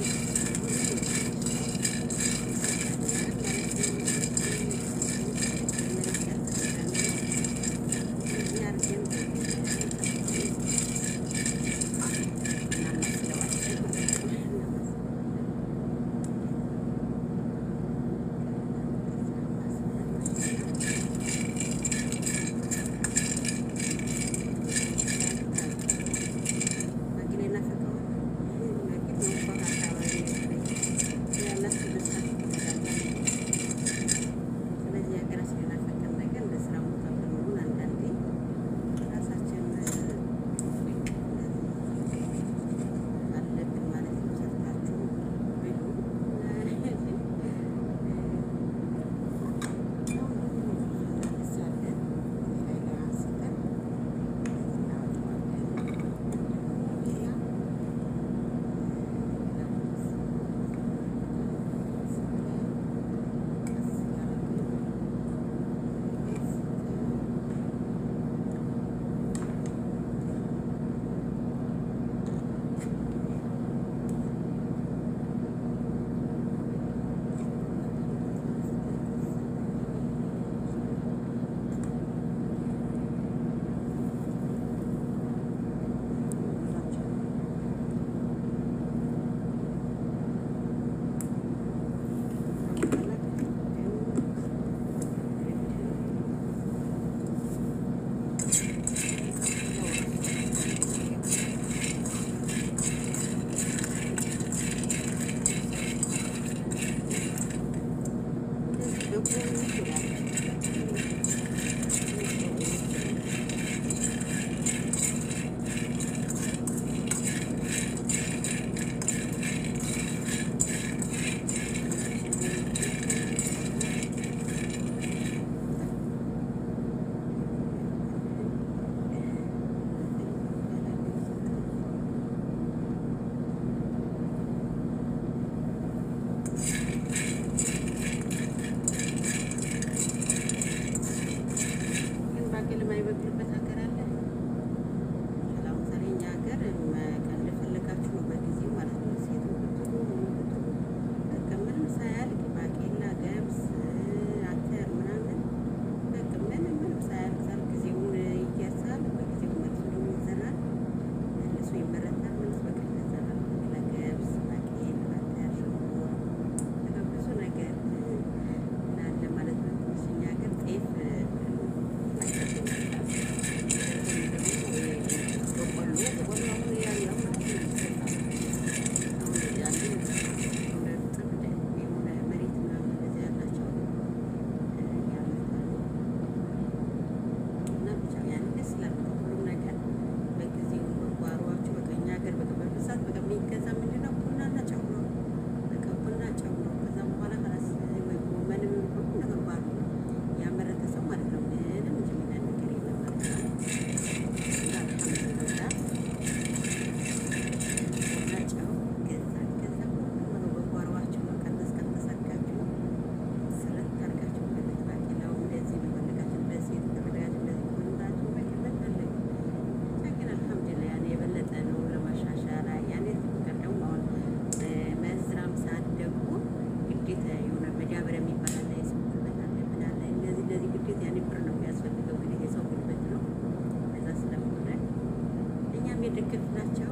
ምልክት ናቸው።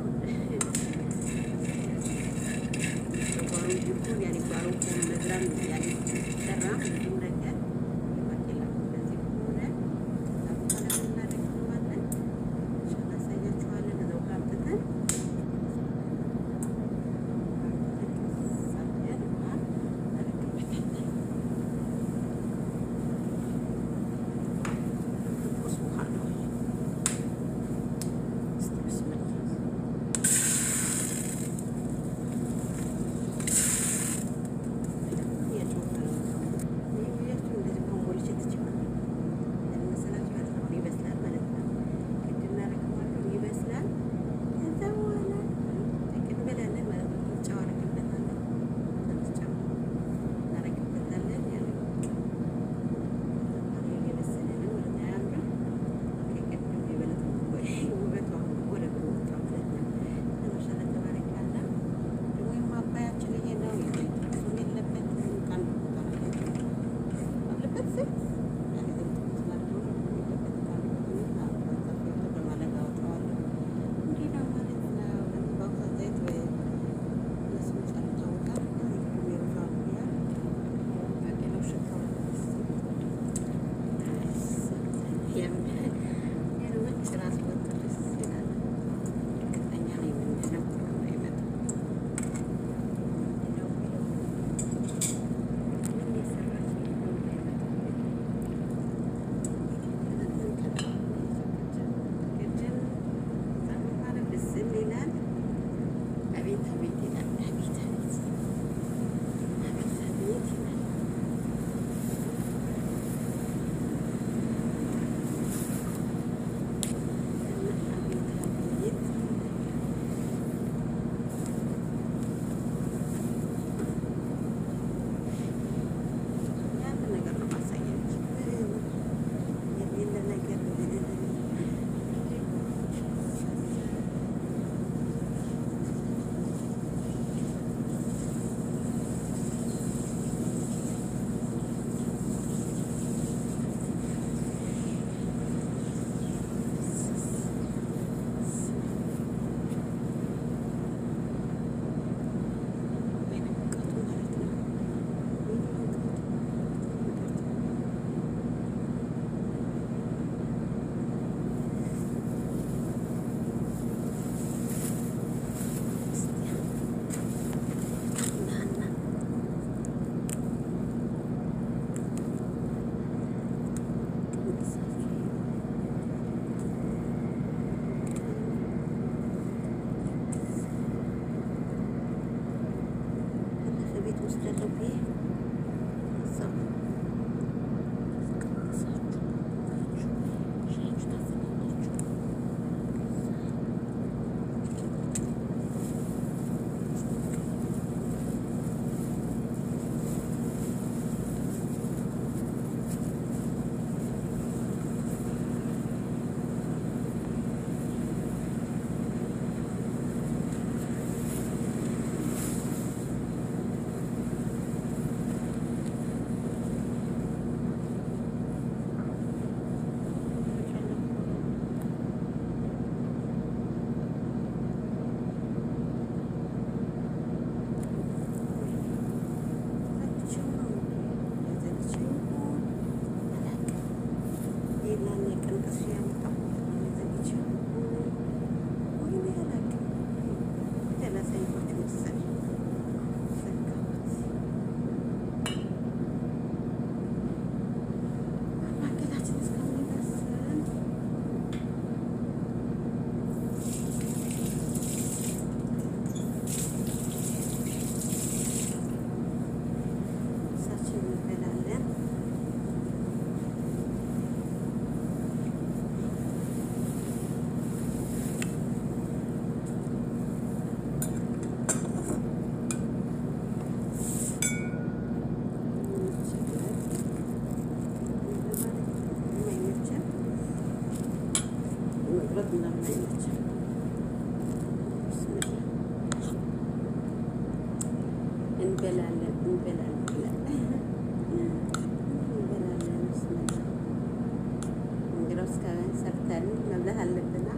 ጓሮ ቢሆን ያኔ ጓሮ ሆኖ መዝራም ያኔ ሲሰራም ብዙም ነገር ይባላል። እንደዚህ ከሆነ በኋላ እናደርገዋለን። እናሳያችኋለን። እዛው ጋር አምጥተን እንበላለን እንግዲህ እስካሁን ሰርተን መብላት አለብና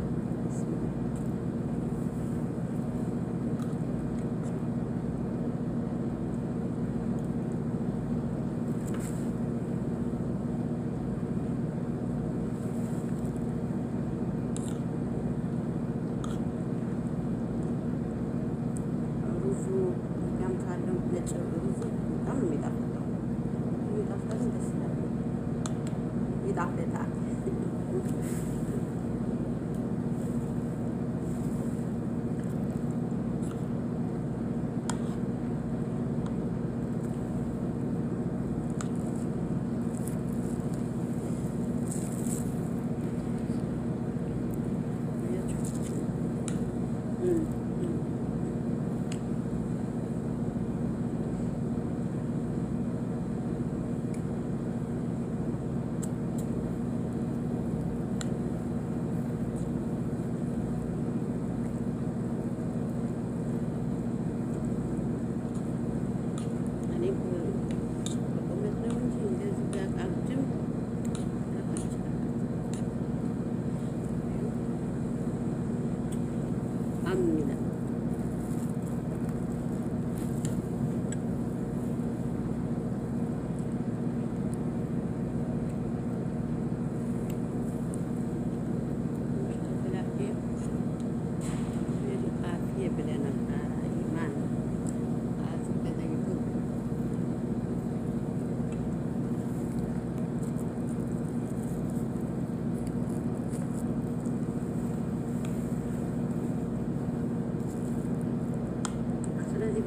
አሚና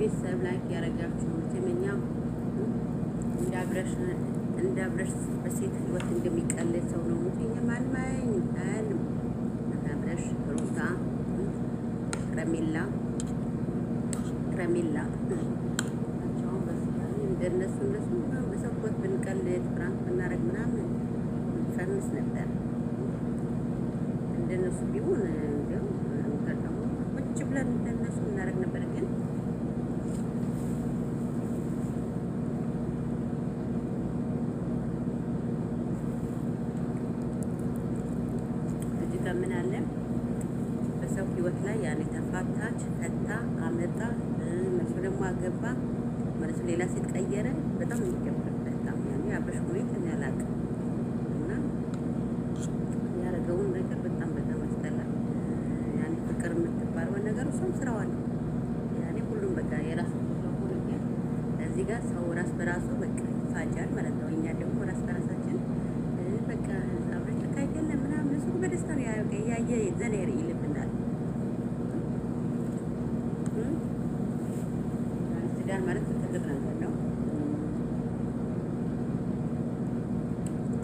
ቤተሰብ ላይክ ያደረጋችሁ መቼመኛ እንዳብረሽ በሴት ህይወት እንደሚቀልድ ሰው ነው እንጂ ማንም አያንም። እንዳብረሽ ሩታ ረሜላ እንደነሱ በሰው ህይወት ብንቀልድ ፍራንክ ብናደርግ ምናምን ፈምስ ነበር። እንደነሱ ቢሆን እንዲያው ደግሞ ቁጭ ብለን እንደነሱ እናደርግ ነበር ግን ምን አለ በሰው ህይወት ላይ ያኔ ተፋታች ፈታ አመጣ መልሶ ደግሞ አገባ መልሶ ሌላ ሴት ቀየረ። በጣም የሚከብድ በጣም ያኔ አብረሽ ሁኔታ ያላቅም እና ያደረገውን ነገር በጣም ያስጠላል። ያኔ ፍቅር የምትባለው ነገር እሷም ስራዋ ነው። ያኔ ሁሉም በቃ የራሱ ስለሆነ እዚህ ጋር ሰው ራስ በራሱ በቃ ይፋጃል ማለት ነው። እኛ ደግሞ ራስ በራሳችን በቃ አብረሽ ተካይተን ምናምን እሱ በደስታ ነው ያየ ዘኔር ይልብናል። ትዳር ማለት ትልቅ ነገር ነው።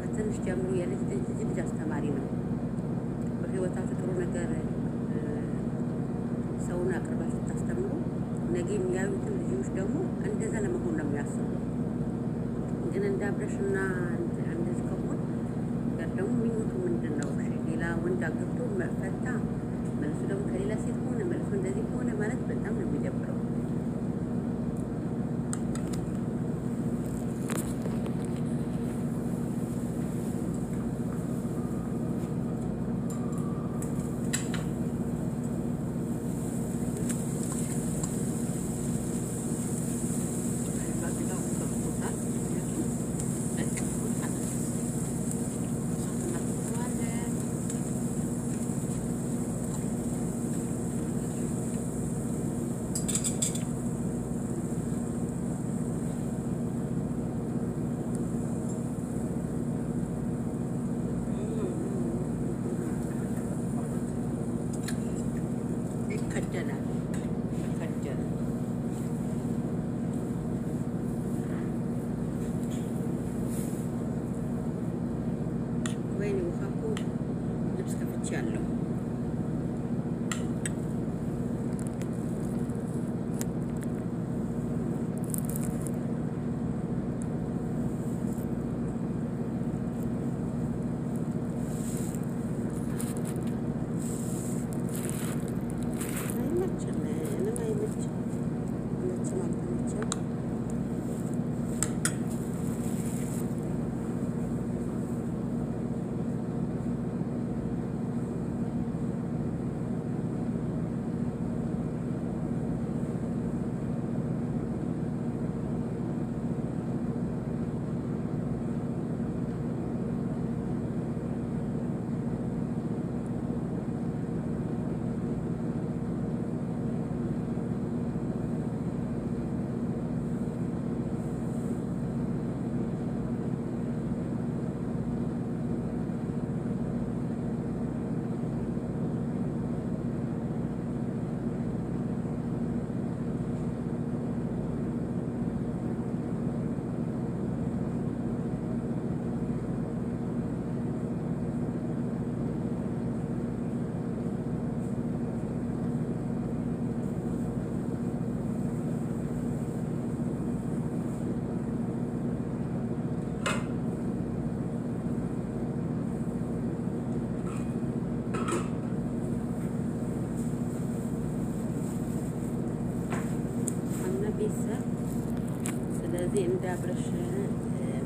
ከትንሽ ጀምሮ የልጅ አስተማሪ ነው። በህይወታችሁ ጥሩ ነገር ሰውን አቅርባችሁ ታስተምሩ ነገ የሚያዩትን ልጆች ደግሞ እንደዛ ለመሆን ነው የሚያስቡ። ግን እንዳብረሽና እንደዚህ ከሆነ ደግሞ ምኞቱ ምንድን ነው? ሌላ ወንድ አግብቶ ፈታ መልሱ ደግሞ ከሌላ ሴት ሆነ መልሱ እንደዚህ ሆነ ማለት በጣም ነው የሚደብረው። ወይኔ ውሃ እኮ ልብስ ከፍቻለሁ። ስለዚህ እንዳብረሽ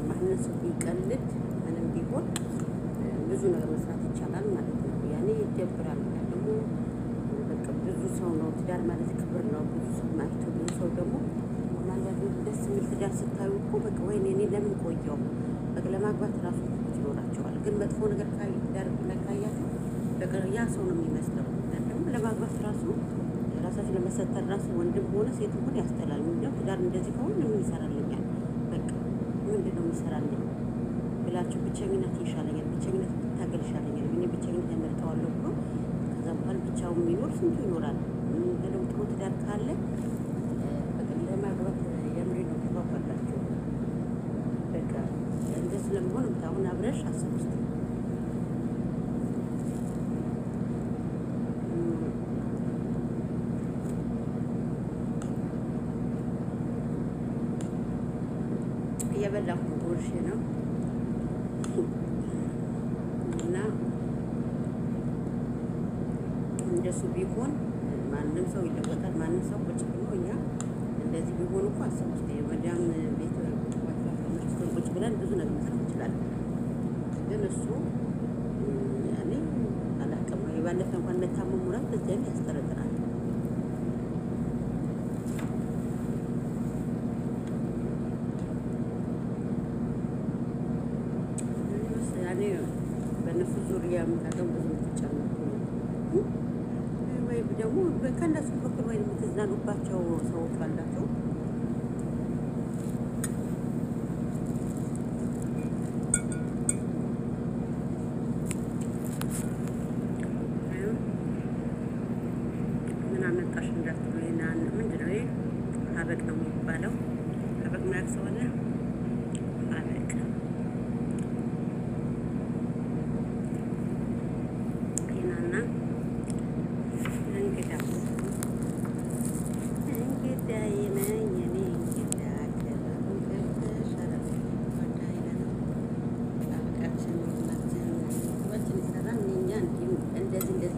ማንነት ሰው ቢቀልድ ምንም ቢሆን ብዙ ነገር መስራት ይቻላል ማለት ነው። ያኔ ይደብራል። ደግሞ በቃ ብዙ ሰው ትዳር ማለት ክብር ነው። ብዙ ሰው ማይቶ ብዙ ሰው ደግሞ ምናልባት ደስ የሚል ትዳር ስታዩ እኮ በቃ ወይኔ እኔ ለምን ቆየው በቃ ለማግባት ራሱ ይኖራቸዋል። ግን መጥፎ ነገር ትዳር ላይ ካያችሁ በቃ ያ ሰው ነው የሚመስለው። ደግሞ ለማግባት ራሱ ራሳችሁ ለመሰተር ራሱ ወንድም ሆነ ሴት ሆነ ያስጠላል። ምንድነው ትዳር እንደዚህ ከሆነ ምን ይሰራልኛል? በቃ ምንድን ነው የሚሰራልኝ ብላችሁ ብቸኝነት ይሻለኛል፣ ብቸኝነት ብታገል ይሻለኛል፣ እኔ ብቸኝነት ያመርጠዋለሁ ብሎ ከዛ በኋላ ብቻውን የሚኖር ስንቱ ይኖራል። ደግሞ ጥሩ ትዳር ካለ በቃ ለማግባት የምሬ ነው ተባባላችሁ። በቃ እንደዚህ ስለመሆን አሁን አብረሽ አስብ ውስጥ እየበላሁ ጉርሽ ነው እና እንደሱ ቢሆን ማንም ሰው ይለወጣል። ማንም ሰው ቁጭ ብሎ እኛ እንደዚህ ቢሆን እኮ አስብ ውስጥ የመዳም ቤት ቁጭ ብለን ብዙ ነገር መስራት እንችላለን። ግን እሱ ያኔ አላውቅም የባለፈ እንኳን እንደታመሙ ራት በዚያም ያስጠረጥራል። በእነሱ ዙሪያ የምታገው ብዙ የምትጨነቁ ወይም ደግሞ ከእነሱ በኩል ወይም የምትዝናኑባቸው ሰዎች አላቸው። ምን አመጣሽ እንዳትሉ ምንድን ነው ሀበቅ ነው የሚባለው። ሀበቅ ምናምን ሰው አለ ሀበቅ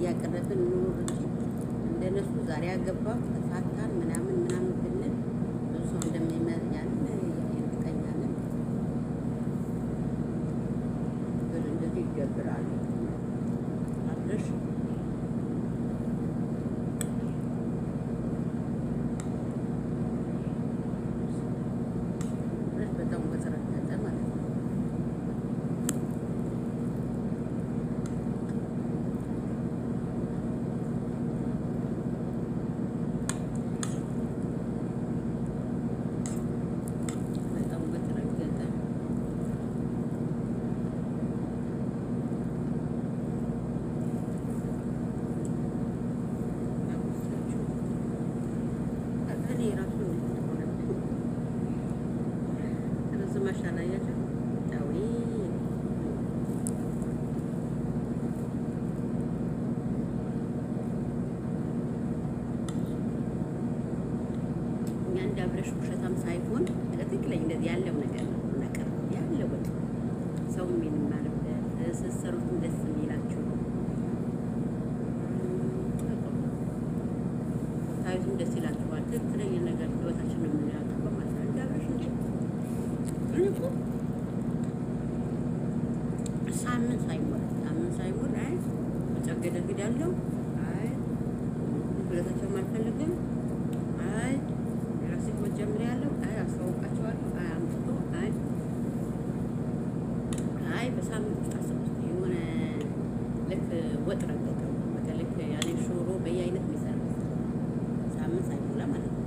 ያቀረብን ኑር እንጂ እንደነሱ ዛሬ ያገባ ተፋታን ምናምን ምናምን ብንል ብዙ ሰው እንደሚመኛን እርግጠኛ ነን። ግን እንደዚህ ይገብራሉ አብረሽ በጣም ወዘረኛለ ማለት ነው። ማሻላያቸው ዳዊ እኛ እንደ አብረሽ ውሸታም ሳይሆን ትክክለኛ እንደዚህ ያለው ነገር ነው እናቀርበው ያለው ወጥ ሰው የሚማርበት ስትሰሩት ደስ የሚላችሁ ታዩትም ደስ ይላችኋል። ትክክለኛ ነገር ህይወታችን ነው የምንያቀርበው ማለት ነው። እንደ አብረሽ እንጂ ሳምንት ሳይሞላ አይ መጨገደ ግዳለው አይ ሁለታቸውም አልፈልግም አይ የራሴ ህይወት ጀምሬያለሁ አይ አስተዋውቃቸዋለሁ አይ አምጥቶ አይ በሳምንት ውስጥ አስቡት የሆነ ልክ ወጥ ረገጠው በቃ ልክ ያኔ ሾሮ በየአይነት የሚሰራ ሳምንት ሳይሞላ ማለት ነው።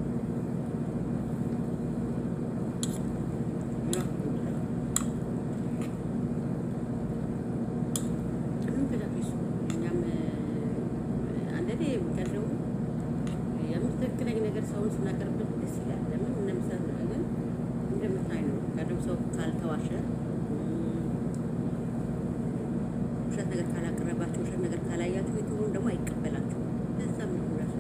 ትክክለኛ ነገር ሰውን ስናቀርብበት ደስ ይላል። ለምን እንደምሳሌ ግን እንደምታይ ነው። ቀደም ሰው ካልተዋሸ ውሸት ነገር ካላቀረባችሁ ውሸት ነገር ካላያችሁ የትሩን ደግሞ አይቀበላችሁም። ለዛም ነው ራሱ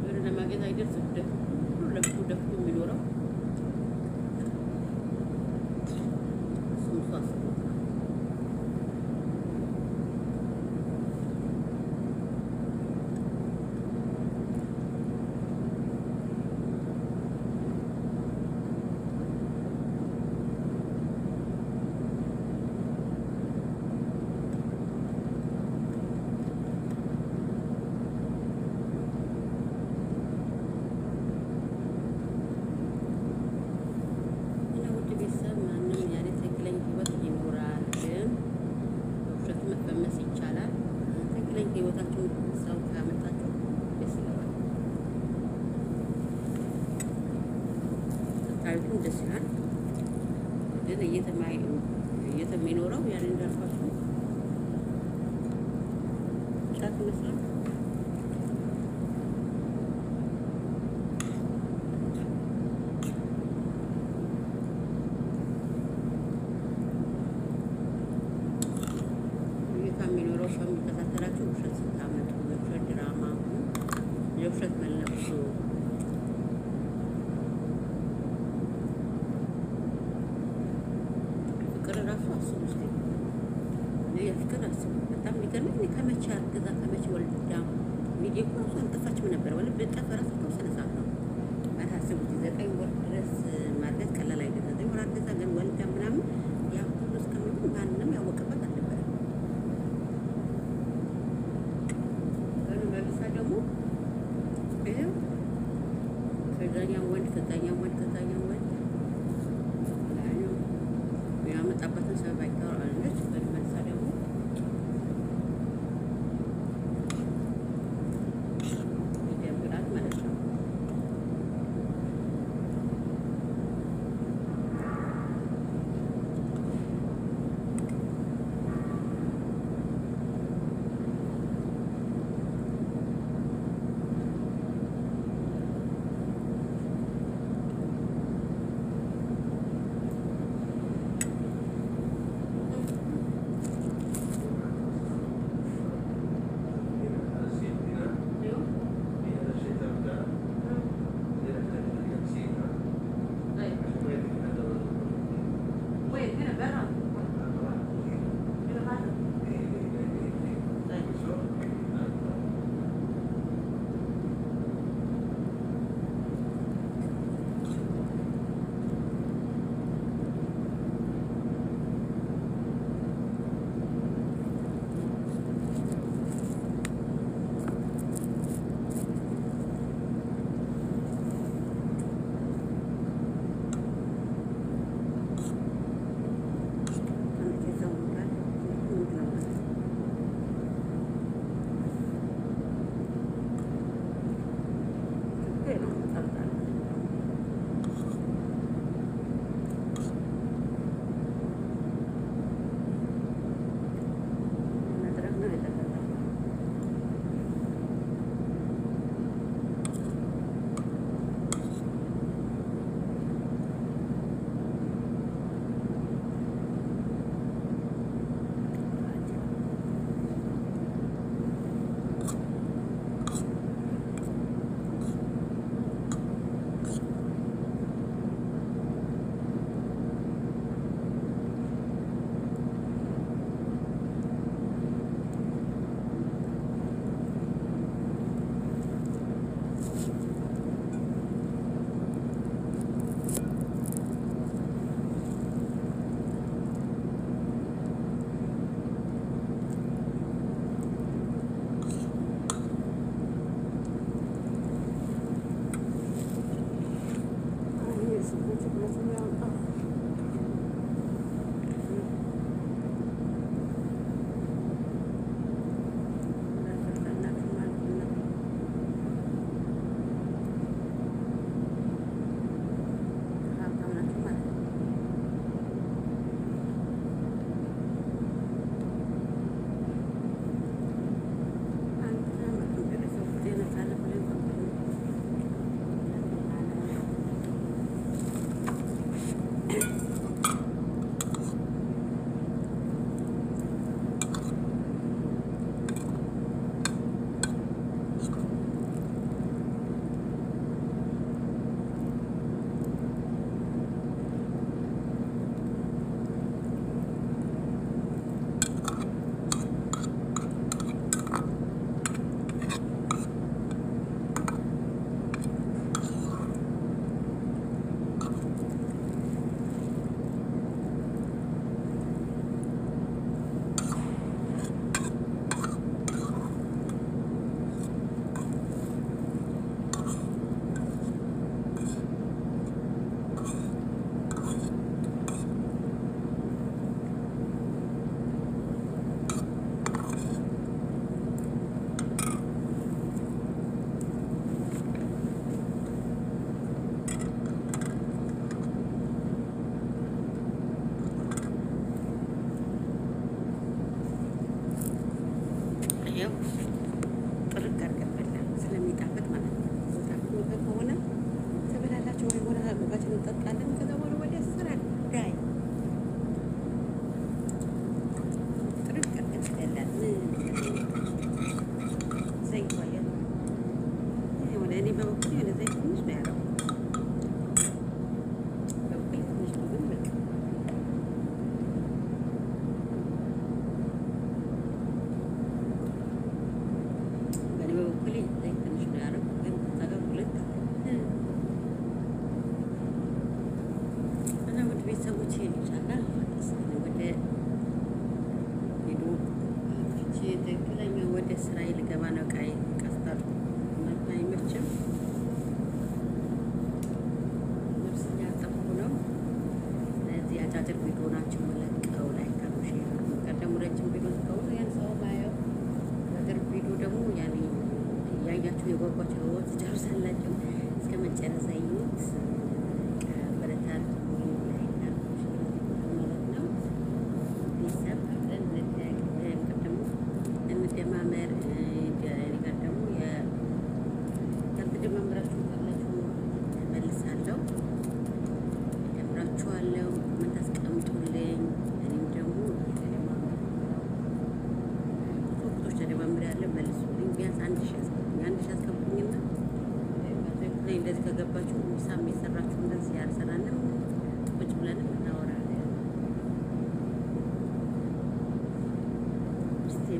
ወደ ለማግኘት አይደርስም። ደክሞ የሚኖረው እሱም እሱ አስቦ ደስ ይላል። ግን እየተሚኖረው ያን እንዳልኳችሁ ጫት ይመስላል። የሚኖረው ሰው የሚከታተላችሁ ውሸት ስታመጡ የውሸት ድራማ የውሸት መለብሱ ፍቅር ራሱ አስቡ እስኪ የፍቅር አስቡ። በጣም የሚገርመኝ ከመቼ አርግዛ ከመቼ ወልዳ ሚዲያ እኮ ራሱ አልጠፋችም ነበር። ወለ በጠፋ ራሱ ተወሰነ ሰዓት ነው ማለት አስቡት። 9 ወር ድረስ ማርገዝ ቀላል አይደለም። 9 ወር አርግዛ ግን ወልዳ ምናምን ያ ሁሉ እስከሚሆን ማንም ያወቀበት አልነበረም። መልሳ ደግሞ ይኸው ከዛኛው ወንድ ያመጣበትን ሰበብ አይታወራለች። መልሳ ደግሞ ይደብራል ማለት ነው።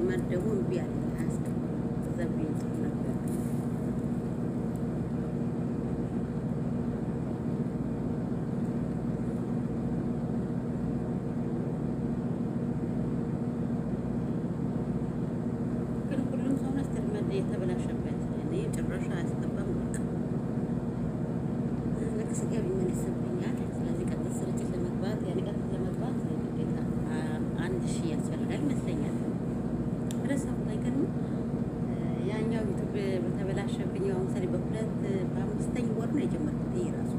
ለማስቀመጥ ደግሞ እምቢ አለ። አያስቀምጥም። እዛ ብዬ ጽፍ ነበር። ግን ሁሉም ሰው ነው የተበላሸበት። እኔ ጭራሽ አያስገባም። ልክ ስገብ ይመልስብኛል። ስለዚህ ቀጥታ ስርጭት ለመግባት ግዴታ 1000 ያስፈልጋል ይመስለኛል። ረሳሁ አይገርም። ያኛው ዩቱብ በተበላሸብኝ አሁን ምሳሌ በ5ኛ ወር ነው የጀመርኩት። ይሄ ራሱ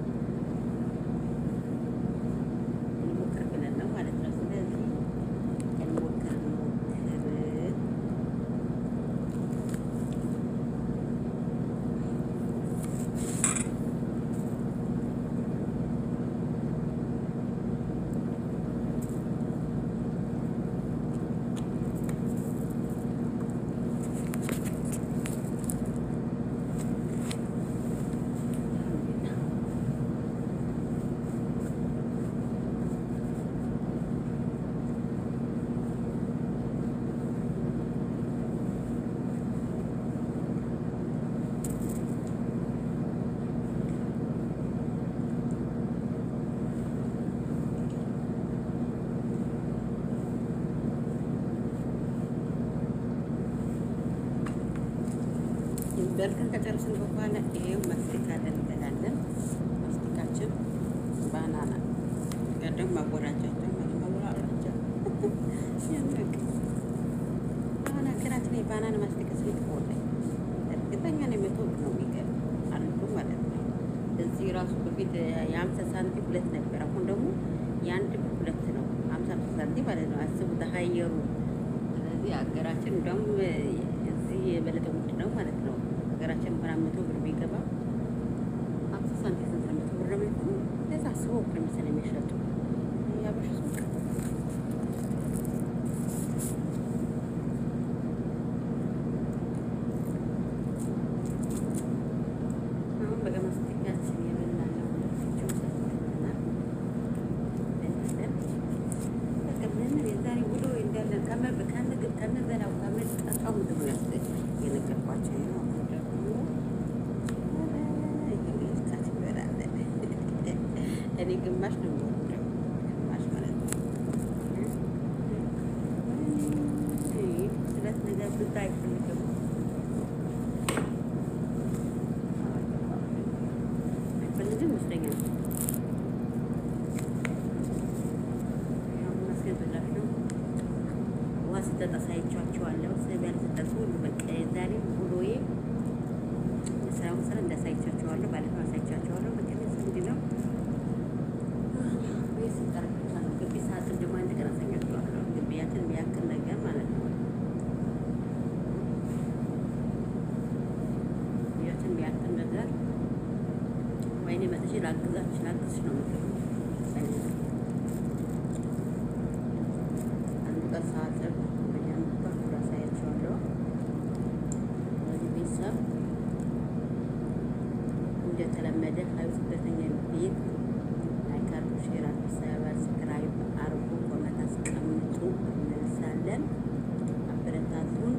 እንሞክር ብለን ነው ማለት ነው። ስለዚህ እንሞክር በልተን ከጨረስን በኋላ ይሄው ማስቲካ እንበላለን። ማስቲካችን ባናና ቀደም ማወራጃቸው አሁን ሀገራችን የባናና ማስቲካ ስለተቆረጠ እርግጠኛ ነው 100 ብር ነው የሚገርም አንዱ ማለት ነው። እዚህ ራሱ በፊት የ50 ሳንቲም 2 ነበር። አሁን ደግሞ የ1 ብር 2 ነው። 50 ሳንቲም ማለት ነው። አስቡ ተሀየሩ። ስለዚህ ሀገራችን እንደውም እዚህ የበለጠ ውድ ነው ማለት ነው። ሀገራችን እንኳን 100 ብር ቢገባ 50 ሳንቲም ስንት ነው? 100 ብር ነው የሚሆነው። ለዛ አስበው ብር መሰለኝ የሚሸጡ ያበሽ ሱቅ። አሁን በቃ ማስቲካችን የበላን ነው። በቃ ምን የዛሬ ውሎ እንዳለ ከምግብ ከምበላው ከምጠጣው ምግብ ነው የነገርኳቸው ነው። እኔ ግማሽ ነው የሚወደው፣ ግማሽ ማለት ነው። ስለት ነገር ብታ አይፈልግም ይመስለኛል። መስገን ብላሽ ነው። ውሃ ስጠጣ ሳይቻቸዋለሁ። ስበል ስጠጡ ሁሉ በቃ ዛሬ ውሎዬ ስራውን ስራ እንዳሳይቻቸዋለሁ ማለት ነው። አሳይቻቸዋለሁ በቃ እንግዲህ ነው ግቢ ሰዓትን ደግሞ አንድ ቀን አሳኛቸዋለሁ። ግቢያትን የሚያክል ነገር ማለት ነው። ግቢያትን የሚያክል ነገር ወይኔ መጥቼ ላግዝሽ ነው ምክር አንድ ቀን ሳጥብ በጀምባ አሳያቸዋለሁ። ስለዚህ ቤተሰብ እንደተለመደ ሀይል ስደተኛ ቤት ላይክ ሼር ሰብስክራይብ አርጉ፣ ኮመንት አስቀምጡ። እንመልሳለን። አበረታቱን።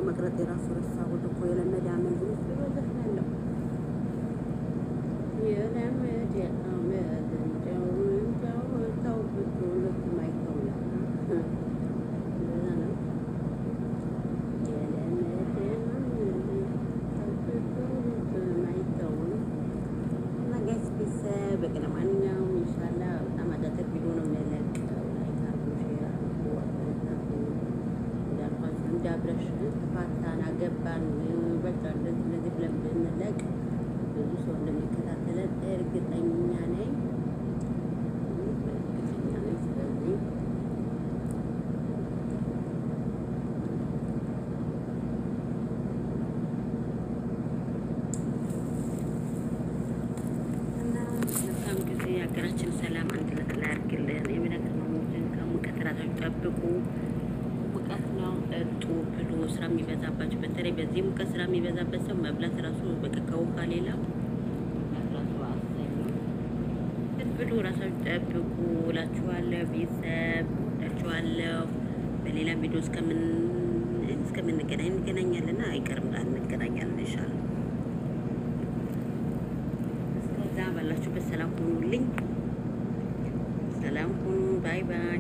መቅረጥ የራሱ ረሳሁት እኮ የለመደ አመል ግን በዘፍ ያለው የለመደ አመል እንደው ተው ብትሉት ማይተው ነው እንደዛ ነው። የለመደ አመል ተው ብትሉት ማይተው እና ጋይስ ቢስ በቀለ ማንኛውም ኢንሻአላህ በጣም አዳዲስ ቪዲዮ ነው የሚለቀው። ላይክ አድርጉ፣ ሼር አድርጉ፣ አበረታቱ። እንዳልኳችሁ እንዳብረሽ ተፋታን አገባን በቃ እንደዚህ ብለን ብንለቅ ብዙ ሰው እንደሚከታተለን እርግጠኛ ነኝ። ስለዚህ እና መልካም ጊዜ፣ ሀገራችን ሰላም አንድነት ላይ ያድርግልን። የሚነግረውን ከሙቀት ራሳችሁ ጠብቁ። ሙቀት ነው ጠጡ ብሉ። ስራ የሚበዛባቸው በተለይ በዚህ ሙቀት ስራ የሚበዛበት ሰው መብላት ራሱ በቃ ከውሃ ሌላ መብላት ራሱ አሰኝ ብሉ። ራሳችሁ ጠብቁ እላችኋለሁ። ቤተሰብ እወዳችኋለሁ። በሌላ ቪዲዮ እስከምንገናኝ እንገናኛለን። አይቀርም እንገናኛለን ኢንሻአላህ። እስከዛ ባላችሁበት ሰላም ሁኑልኝ። ሰላም ሁኑ። ባይ ባይ።